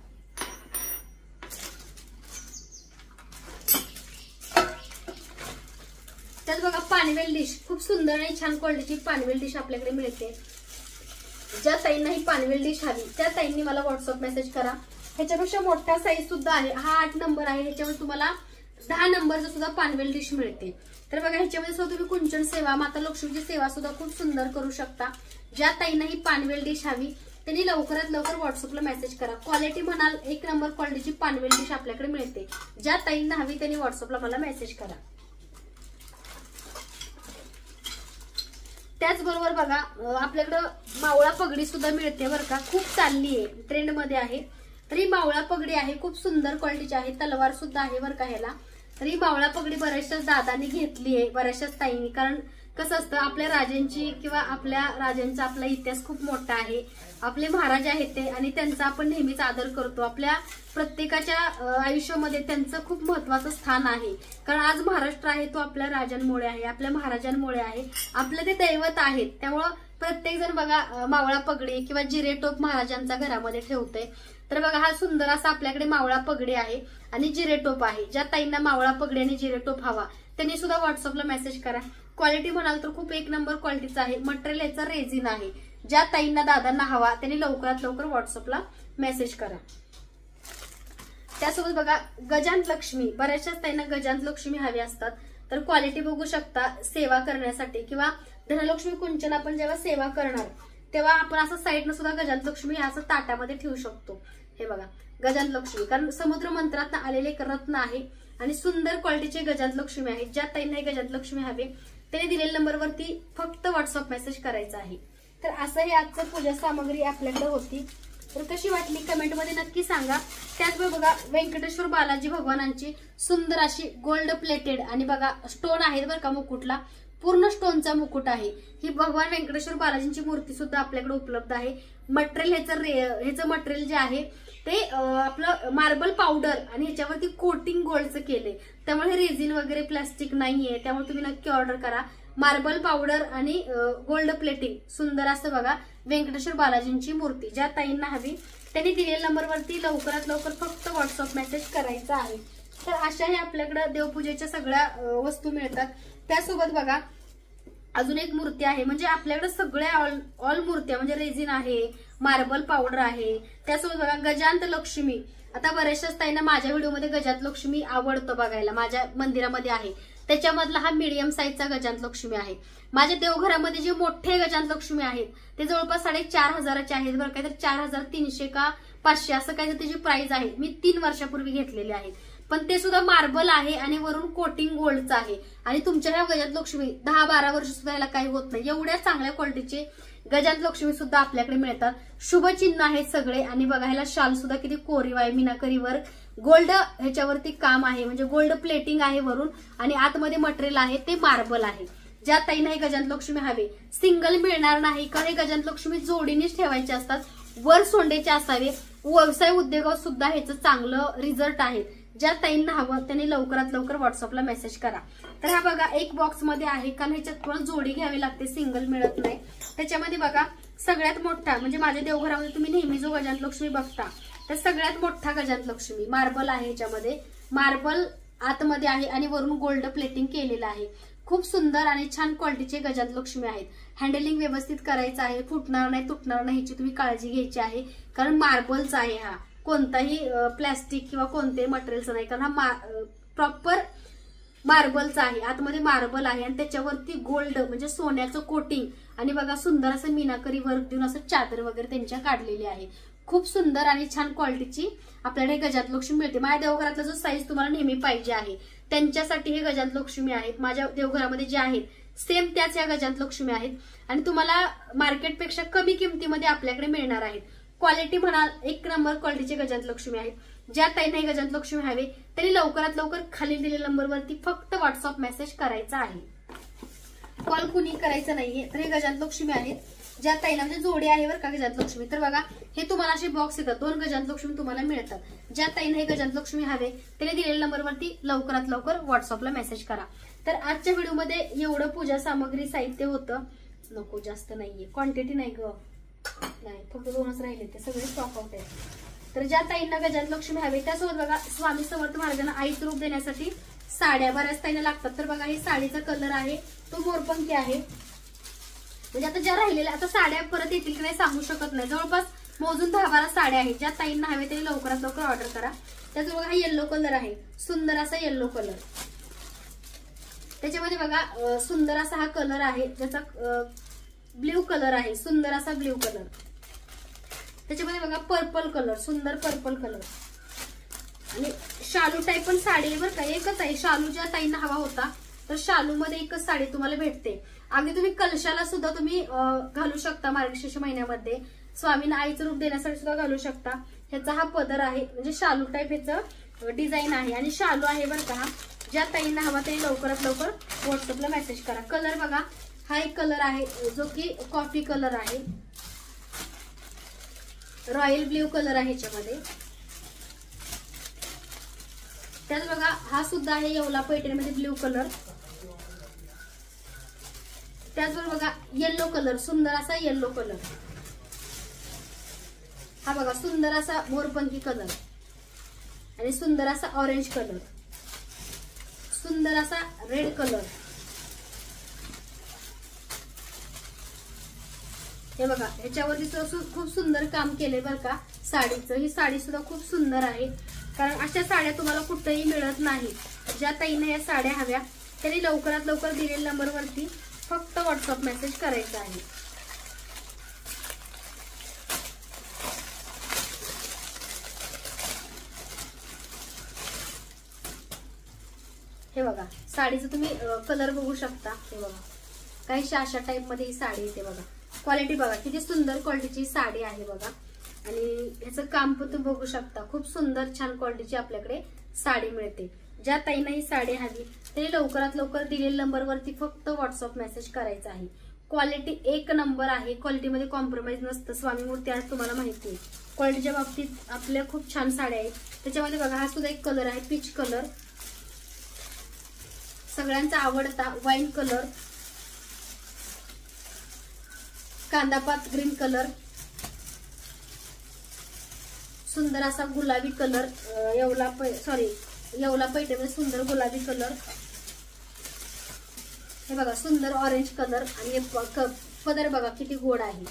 त्यात बघा पानवेल डिश, खूप सुंदर आणि छान क्वालिटीची पानवेल डिश आपल्याकडे मिळते. ज्या ताईंना ही पानवेल डिश हवी त्या ताईंनी मला व्हॉट्सअप मेसेज करा. ह्याच्यापेक्षा मोठा साईज सुद्धा आहे, हा 8 नंबर आहे. ह्याच्यावर तुम्हाला 10 नंबरचं सुद्धा पानवेल डिश मिळते. तर बघा ह्याच्यामध्ये सुद्धा तुम्ही कुंचन सेवा, माता लक्ष्मीची सेवा सुद्धा खूप सुंदर करू शकता. ज्या ताईंना ही पानवेल डिश हवी त्यांनी लवकरात लवकर व्हॉट्सअपला मेसेज करा. क्वालिटी म्हणाल 1 नंबर क्वालिटीची पानवेल डिश आपल्याकडे मिळते. ज्या ताईंना हवी त्यांनी व्हॉट्सअपला मला मेसेज करा. त्याचबरोबर बघा आपल्याकडं मावळा पगडी सुद्धा मिळते बरं का, खूप चालली आहे, ट्रेंड मध्ये आहे. तरी मावळा पगडी आहे, खूप सुंदर क्वालिटीची आहे. तलवार सुद्धा आहे बरं का ह्याला. तरी मावळा पगडी बऱ्याचशाच दादांनी घेतली आहे, बऱ्याचशाच ताईंनी. कारण कसं असतं आपल्या राजांची किंवा आपल्या राजांचा आपला इतिहास खूप मोठा आहे. आपले महाराज आहेत ते आणि त्यांचा आपण नेहमीच आदर करतो. आपल्या प्रत्येकाच्या आयुष्यामध्ये त्यांचं खूप महत्वाचं स्थान आहे. कारण आज महाराष्ट्र आहे तो आपल्या राजांमुळे आहे, आपल्या महाराजांमुळे आहे, आपले ते दैवत आहेत. त्यामुळं प्रत्येक जण बघा मावळा पगडी किंवा जिरे टोप महाराजांचा घरामध्ये ठेवतोय. तर बघा हा सुंदर असा आपल्याकडे मावळा पगडी आहे आणि जिरे टोप आहे. ज्या ताईंना मावळा पगडी आणि जिरे टोप हवा त्यांनी सुद्धा व्हॉट्सअपला मेसेज करा. क्वालिटी म्हणाल तर खूप 1 नंबर क्वालिटीचा आहे. मटेरियल याचा रेझिन आहे. ज्या ताईंना दादांना हवा त्यांनी लवकरात लवकर व्हॉट्सअपला मेसेज करा. त्यासोबत बघा गजांत लक्ष्मी, बऱ्याचशाच ताईंना गजांत लक्ष्मी हवी असतात. तर क्वालिटी बघू शकता सेवा करण्यासाठी किंवा धनलक्ष्मी कुंचन आपण जेव्हा सेवा करणार तेव्हा आपण असं साईडनं सुद्धा गजांत लक्ष्मी असं ताटामध्ये ठेवू शकतो. हे बघा गजांत लक्ष्मी, कारण समुद्र मंत्रात आलेले एक रत्न आहे आणि सुंदर क्वालिटीचे गजांत लक्ष्मी आहेत. ज्या ताईंना गजांत लक्ष्मी हवे त्यांनी दिलेल्या नंबरवरती फक्त व्हॉट्सअप मेसेज करायचा आहे. तर असं हे आजचं पूजा सामग्री आपल्याकडे होती. तर कशी वाटली कमेंटमध्ये नक्की सांगा. त्याचबरोबर बघा व्यंकटेश्वर बालाजी भगवानांची सुंदर अशी गोल्ड प्लेटेड आणि बघा स्टोन आहेत बरं का, मुकुटला पूर्ण स्टोनचा मुकुट आहे. ही भगवान व्यंकटेश्वर बालाजींची मूर्ती सुद्धा आपल्याकडे उपलब्ध आहे. मटेरियल ह्याचं मटेरियल जे आहे ते आपलं मार्बल पावडर आणि ह्याच्यावरती कोटिंग गोल्डचं केलंय. त्यामुळे रेझिन वगैरे प्लास्टिक नाहीये. त्यामुळे तुम्ही नक्की ऑर्डर करा. मार्बल पावडर आणि गोल्ड प्लेटिंग सुंदर असं बघा व्यंकटेश्वर बालाजींची मूर्ती. ज्या ताईंना हवी त्यांनी दिलेल्या नंबरवरती लवकरात लवकर फक्त व्हॉट्सअप मेसेज करायचा आहे. तर अशा हे आपल्याकडे देवपूजेच्या सगळ्या वस्तू मिळतात. त्यासोबत बघा अजून एक मूर्ती आहे, म्हणजे आपल्याकडे सगळ्या ऑल मूर्त्या म्हणजे रेझिन आहे, मार्बल पावडर आहे. त्यासोबत बघा गजांत लक्ष्मी. आता बऱ्याचशाच ताईंना माझ्या व्हिडिओमध्ये गजांत लक्ष्मी आवडतं बघायला, माझ्या मंदिरामध्ये आहे. त्याच्यामधला हा मीडियम साईजचा गजांत लक्ष्मी आहे. माझ्या देवघरामध्ये जे मोठे गजांत लक्ष्मी आहेत ते जवळपास 4,500चे आहेत बरं काय. तर 4,300 का 500 असं काय त्याची प्राइस आहे. मी 3 वर्षापूर्वी घेतलेले आहेत. पण ते सुद्धा मार्बल आहे आणि वरून कोटिंग गोल्डचं आहे. आणि तुमच्या ह्या गजांत लक्ष्मी 10-12 वर्ष सुद्धा याला काही होत नाही. एवढ्या चांगल्या क्वालिटीचे गजांत लक्ष्मी सुद्धा आपल्याकडे मिळतात. शुभचिन्ह आहेत सगळे. आणि बघा ह्याला शाल सुद्धा किती कोरीव आहे, मीनाकरीवर गोल्ड ह्याच्यावरती काम आहे, म्हणजे गोल्ड प्लेटिंग आहे वरून आणि आतमध्ये मटेरियल आहे ते मार्बल आहे. ज्या ताईंना हे गजांत लक्ष्मी हवे सिंगल मिळणार नाही, कारण हे गजांत लक्ष्मी जोडीनेच ठेवायचे असतात. वर सोंडेचे असावे व्यवसाय उद्योगात सुद्धा ह्याचं चांगलं रिझल्ट आहे. ज्या ताईंना हवं त्यांनी लवकरात लवकर व्हॉट्सअपला मेसेज करा. तर हा बघा एक बॉक्स मध्ये आहे, कारण ह्याच्यात तुम्हाला जोडी घ्यावी लागते, सिंगल मिळत नाही. त्याच्यामध्ये बघा सगळ्यात मोठा म्हणजे माझ्या देवघरामध्ये तुम्ही नेहमी जो गजानन लक्ष्मी बघता तर सगळ्यात मोठा गजानन लक्ष्मी मार्बल आहे. ह्याच्यामध्ये मार्बल आतमध्ये आहे आणि वरून गोल्ड प्लेटिंग केलेलं आहे. खूप सुंदर आणि छान क्वालिटीचे गजानन लक्ष्मी आहेत. हँडलिंग व्यवस्थित करायचं आहे, फुटणार नाही तुटणार नाही ह्याची तुम्ही काळजी घ्यायची आहे, कारण मार्बलचा आहे हा, कोणताही प्लॅस्टिक किंवा कोणतेही मटेरियलचा नाही, कारण हा प्रॉपर मार्बलचा आहे. आतमध्ये मार्बल आहे आणि त्याच्यावरती गोल्ड म्हणजे सोन्याचं कोटिंग आणि बघा सुंदर असं मीनाकरी वर्क देऊन असं चादर वगैरे त्यांच्या काढलेली आहे. खूप सुंदर आणि छान क्वालिटीची आपल्याकडे गजानन लक्ष्मी मिळते. माझ्या देवघरातला जो साईज तुम्हाला नेहमी पाहिजे आहे त्यांच्यासाठी हे गजानन लक्ष्मी आहेत. माझ्या देवघरामध्ये जे आहेत सेम त्याच या गजानन लक्ष्मी आहेत आणि तुम्हाला मार्केटपेक्षा कमी किमतीमध्ये आपल्याकडे मिळणार आहेत. क्वालिटी म्हणाल एक नंबर क्वालिटीचे गजानन लक्ष्मी आहेत. ज्या ताईंना हे गजानन लक्ष्मी हवे त्यांनी लवकरात लवकर खाली दिलेल्या नंबरवरती फक्त व्हॉट्सअप मेसेज करायचा आहे, कॉल कुणी करायचं नाहीये. तर हे गजानन लक्ष्मी आहेत. ज्या ताईला म्हणजे जोडी आहे बरं का गजानन लक्ष्मी. तर बघा हे तुम्हाला असे बॉक्स येतात, 2 गजानन लक्ष्मी तुम्हाला मिळतात. ज्या ताईला हे गजानन लक्ष्मी हवे त्यांनी दिलेल्या नंबरवरती लवकरात लवकर व्हॉट्सअपला मेसेज करा. तर आजच्या व्हिडिओमध्ये एवढं पूजा सामग्री साहित्य होतं. नको जास्त नाहीये, क्वांटिटी नाही ग, नाही फक्त 2च राहिले, ते सगळे स्टॉक आउट आहेत. तर ज्या ताईंना गजानन लक्ष्मी हवे त्यासोबत बघा स्वामी समर्थ महाराजांना आईचं रूप देण्यासाठी साड्या बऱ्याच ताईंना लागतात. तर बघा ही साडीचा कलर आहे तो मोरपंखी आहे. म्हणजे आता ज्या राहिलेल्या आता साड्या परत येतील की नाही सांगू शकत नाही, जवळपास मोजून 10-12 साड्या आहेत. ज्या ताईंना हवे त्यांनी लवकरात लवकर ऑर्डर करा. त्याचा बघा हा येल्लो कलर आहे, सुंदर असा येल्लो कलर. त्याच्यामध्ये बघा सुंदर असा हा कलर आहे, ज्याचा ब्ल्यू कलर आहे, सुंदर असा ब्ल्यू कलर. त्याच्यामध्ये बघा पर्पल कलर, सुंदर पर्पल कलर. आणि शालू टाईप पण साडी आहे बरं का, एकच आहे. शालू ज्या ताईंना हवा होता तर शालू मध्ये एकच साडी तुम्हाला भेटते. अगदी तुम्ही कलशाला सुद्धा तुम्ही घालू शकता. मार्गशीर्ष महिन्यामध्ये स्वामींना आईचं रूप देण्यासाठी सुद्धा घालू शकता. ह्याचा हा पदर आहे, म्हणजे शालू टाईप ह्याचं डिझाईन आहे आणि शालू आहे बरं का. ज्या ताईंना हवा ते लवकरात लवकर व्हॉट्सअपला मेसेज करा. कलर बघा हा एक कलर आहे जो की कॉफी कलर आहे, रॉयल ब्ल्यू कलर आहे ह्याच्यामध्ये. त्याच बघा हा सुद्धा आहे येवला पैठणीमध्ये ब्ल्यू कलर. त्याचबरोबर बघा येल्लो कलर, सुंदर असा येल्लो कलर. हा बघा सुंदर असा मोरपंखी कलर आणि सुंदर असा ऑरेंज कलर, सुंदर असा रेड कलर. हे बघा ह्याच्यावरती खूप सुंदर काम केलंय बरं का साडीचं. ही साडी सुद्धा खूप सुंदर आहे, कारण अशा साड्या तुम्हाला कुठेही मिळत नाही. ज्या ताईंना या साड्या हव्या त्यांनी लवकरात लवकर दिलेल्या नंबरवरती फक्त व्हॉट्सअप मेसेज करायचा आहे. हे बघा साडीचं तुम्ही कलर बघू शकता. हे बघा काहीशा अशा टाइप मध्ये ही साडी येते बघा. क्वालिटी बघा किती सुंदर क्वालिटीची साडी आहे बघा. आणि ह्याचं काम पण तुम्ही बघू शकता. खूप सुंदर छान क्वालिटीची आपल्याकडे साडी मिळते. ज्या ताईंना ही साडी हवी ते लवकरात लवकर दिलेल्या नंबरवरती फक्त व्हॉट्सअप मेसेज करायचा आहे. क्वालिटी एक नंबर आहे, क्वालिटीमध्ये कॉम्प्रोमाइज नसतं. स्वामी मूर्ती आज तुम्हाला माहिती आहे, क्वालिटीच्या बाबतीत आपल्या खूप छान साड्या आहेत. त्याच्यामध्ये बघा हा सुद्धा एक कलर आहे पीच कलर, सगळ्यांचा आवडता वाईन कलर, कांदापात ग्रीन कलर, सुंदर असा गुलाबी कलर, येवला पैठणीमध्ये सुंदर गुलाबी कलर. हे बघा सुंदर ऑरेंज कलर आणि पदर बघा किती गोड आहे.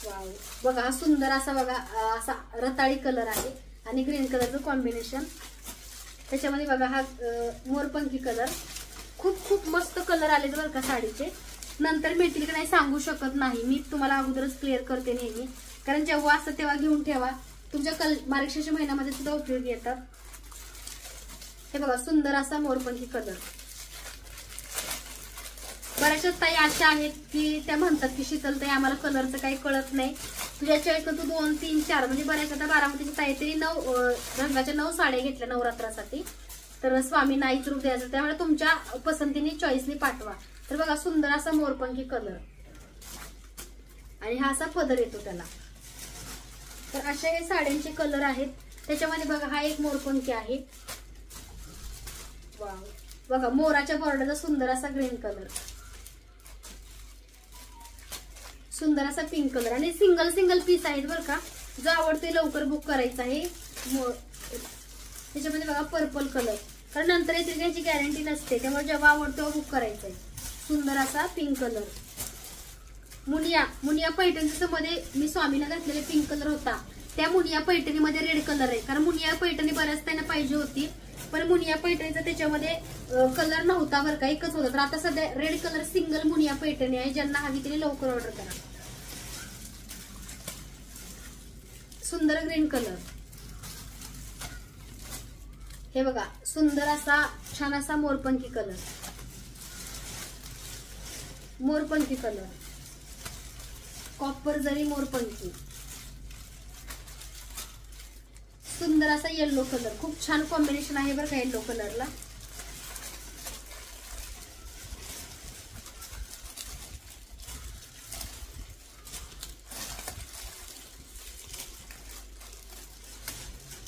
वाव बघा हा सुंदर असा बघा असा रताळी कलर आहे आणि ग्रीन कलरचं कॉम्बिनेशन. त्याच्यामध्ये बघा हा मोरपंखी कलर. खूप खूप मस्त कलर आले बरं का साडीचे. नंतर मिळतील की नाही सांगू शकत नाही, मी तुम्हाला अगोदरच क्लिअर करते नेहमी, कारण जेव्हा असतं तेव्हा घेऊन ठेवा. तुमच्या मार्गशीर्ष महिन्यामध्ये सुद्धा उपयोगी येतात. हे बघा सुंदर असा मोरपंखी कलर. बऱ्याचशा ताई अशा आहेत की त्या म्हणतात की शीतलताई आम्हाला कलरचं काही कळत नाही, तुझ्या चॉईसनं तू 2, 3, 4 म्हणजे बऱ्याच आता बारामतीच्या ताई तरी 9 रंगाच्या 9 साड्या घेतल्या नवरात्रासाठी. तर स्वामींना आईचं रूप द्यायचं, त्यामुळे तुमच्या पसंतीने चॉईसने पाठवा. तर बघा सुंदर असा मोरपंखी कलर आणि हा असा पदर येतो त्याला. तर अशा हे साड्यांचे कलर आहेत. त्याच्यामध्ये बघा हा एक मोरपंखी आहे. वाव, बघा मोराच्या बॉर्डरचा सुंदर असा ग्रीन कलर, सुंदर असा पिंक कलर आणि सिंगल सिंगल पीस आहेत बरं का. जो आवडते लवकर बुक करायचा आहे. त्याच्यामध्ये बघा पर्पल कलर, कारण नंतर येथे त्यांची गॅरंटी नसते, त्यामुळे जेव्हा आवडतो तेव्हा बुक करायचा आहे. सुंदर असा पिंक कलर. मुनिया पैठणीच्या मध्ये मी स्वामीला घातलेले पिंक कलर होता, त्या मुनिया पैठणीमध्ये रेड कलर आहे. कारण मुनिया पैठणी बऱ्याच त्यांना पाहिजे होती, पण मुनिया पैठणीचा त्याच्यामध्ये कलर नव्हता बरं का, एकच होता. तर आता सध्या red colour single Muniya Paithani आहे. ज्यांना हवी त्याने लवकर ऑर्डर करा. सुंदर ग्रीन कलर. हे बघा सुंदर असा छान असा मोरपंखी कलर, मोरपंखी कलर, कॉपर जरी मोरपंखी. सुंदर असा येलो कलर, खूप छान कॉम्बिनेशन आहे बरं का येलो कलरला.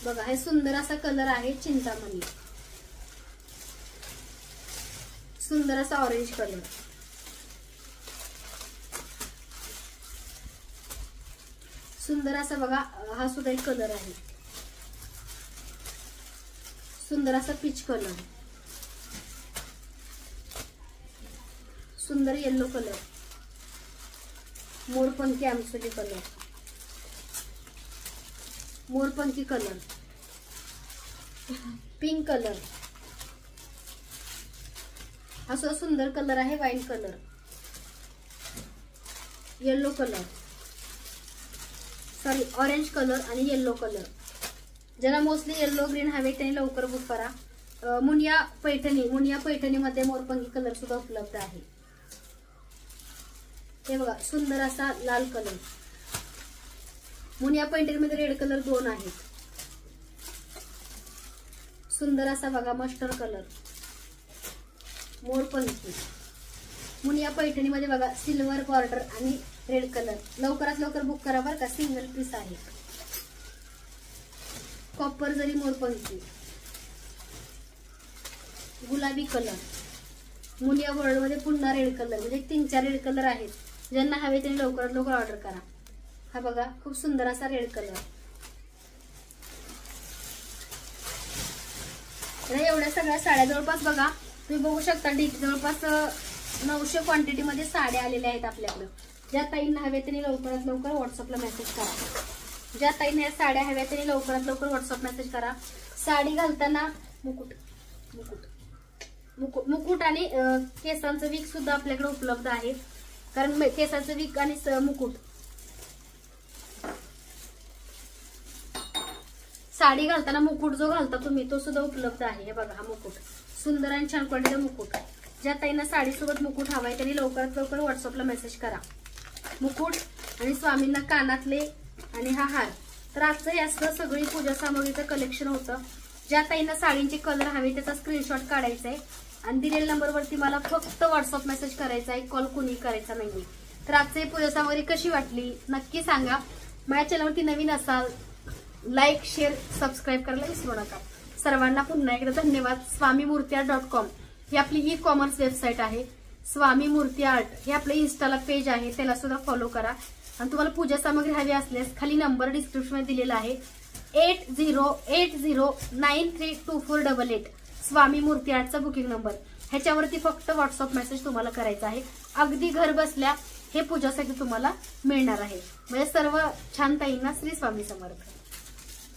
बघा हे सुंदर असा कलर आहे चिंतामणी. सुंदर असा ऑरेंज कलर. सुंदर असा बघा हा सुद्धा एक कलर आहे. सुंदर असा पीच कलर. सुंदर येलो कलर. मोरपंखी आमसुली कलर. मोरपंखी कलर. Pink colour. हा सुद्धा सुंदर कलर आहे. Wine colour. Yellow colour, sorry orange colour आणि येलो कलर. ज्याला मोस्टली येलो ग्रीन हवे त्यांनी लवकर बुक करा. मुनिया पैठणीमध्ये मोरपंखी कलर सुद्धा उपलब्ध आहे. हे बघा सुंदर असा लाल कलर. मुनिया पैठणीमध्ये रेड कलर 2 आहेत. सुंदर असा बघा मस्टर्ड कलर. मोरपंखी. मुनिया पैठणीमध्ये बघा सिल्वर बॉर्डर आणि रेड कलर. लवकरात लवकर बुक करा बरं का, सिंगल पीस आहे. कॉपर जरी मोरपंखी. गुलाबी कलर. मुनिया बॉर्डर मध्ये पुन्हा रेड कलर, म्हणजे 3-4 रेड कलर आहेत. ज्यांना हवे त्यांनी लवकरात लवकर ऑर्डर करा. हा बघा खूप सुंदर असा रेड कलर. एवढ्या सगळ्या साड्या जवळपास बघा तुम्ही बघू शकता, जवळपास 900 क्वांटिटी मध्ये साड्या आलेल्या आहेत आपल्याकडे. ज्या ताईंना हव्या त्यांनी लवकरात लवकर व्हॉट्सअपला मेसेज करा. ज्या ताईंना या साड्या हव्या त्यांनी लवकरात लवकर व्हॉट्सअप मेसेज करा. साडी घालताना मुकुट मुकुट मुकुट मुकुट आणि केसांचं विक सुद्धा आपल्याकडे उपलब्ध आहे. कारण केसांचं विक आणि मुकुट, साडी घालताना मुकुट जो घालता तुम्ही तो सुद्धा उपलब्ध आहे. हे बघा हा मुकुट, सुंदर आणि छान क्वालिटीचा मुकुट. ज्या ताईंना साडीसोबत मुकुट हवाय त्यांनी लवकरात लवकर व्हॉट्सअपला मेसेज करा. मुकुट आणि स्वामींना कानातले आणि हा हार. तर आजचं हे असं सगळी पूजा सामग्रीचं कलेक्शन होतं. ज्या ताईंना साडींचे कलर हवे त्याचा स्क्रीनशॉट काढायचा आहे आणि दिलेल्या नंबरवरती मला फक्त व्हॉट्सअप मेसेज करायचा आहे, कॉल कोणी करायचा नाही. तर आजची पूजा सामग्री कशी वाटली नक्की सांगा. माझ्या चॅनलवरती नवीन असाल लाईक, शेअर, सबस्क्राईब करायला विसरू नका. सर्वांना पुन्हा एकदा धन्यवाद. swamimurtiart.com ही आपली ई-कॉमर्स वेबसाईट आहे. स्वामी मूर्ती आर्ट हे आपलं इन्स्टाला पेज आहे, त्याला सुद्धा फॉलो करा. आणि तुम्हाला पूजा सामग्री हवी असल्यास खाली नंबर डिस्क्रिप्शन मध्ये दिलेला आहे 8080932488 स्वामी मूर्ती आर्टचा बुकिंग नंबर. ह्याच्यावरती फक्त व्हॉट्सअप मेसेज तुम्हाला करायचा आहे. अगदी घर बसल्या हे पूजासाठी तुम्हाला मिळणार आहे. म्हणजे सर्व छान ताईंना श्री स्वामी समर्थ.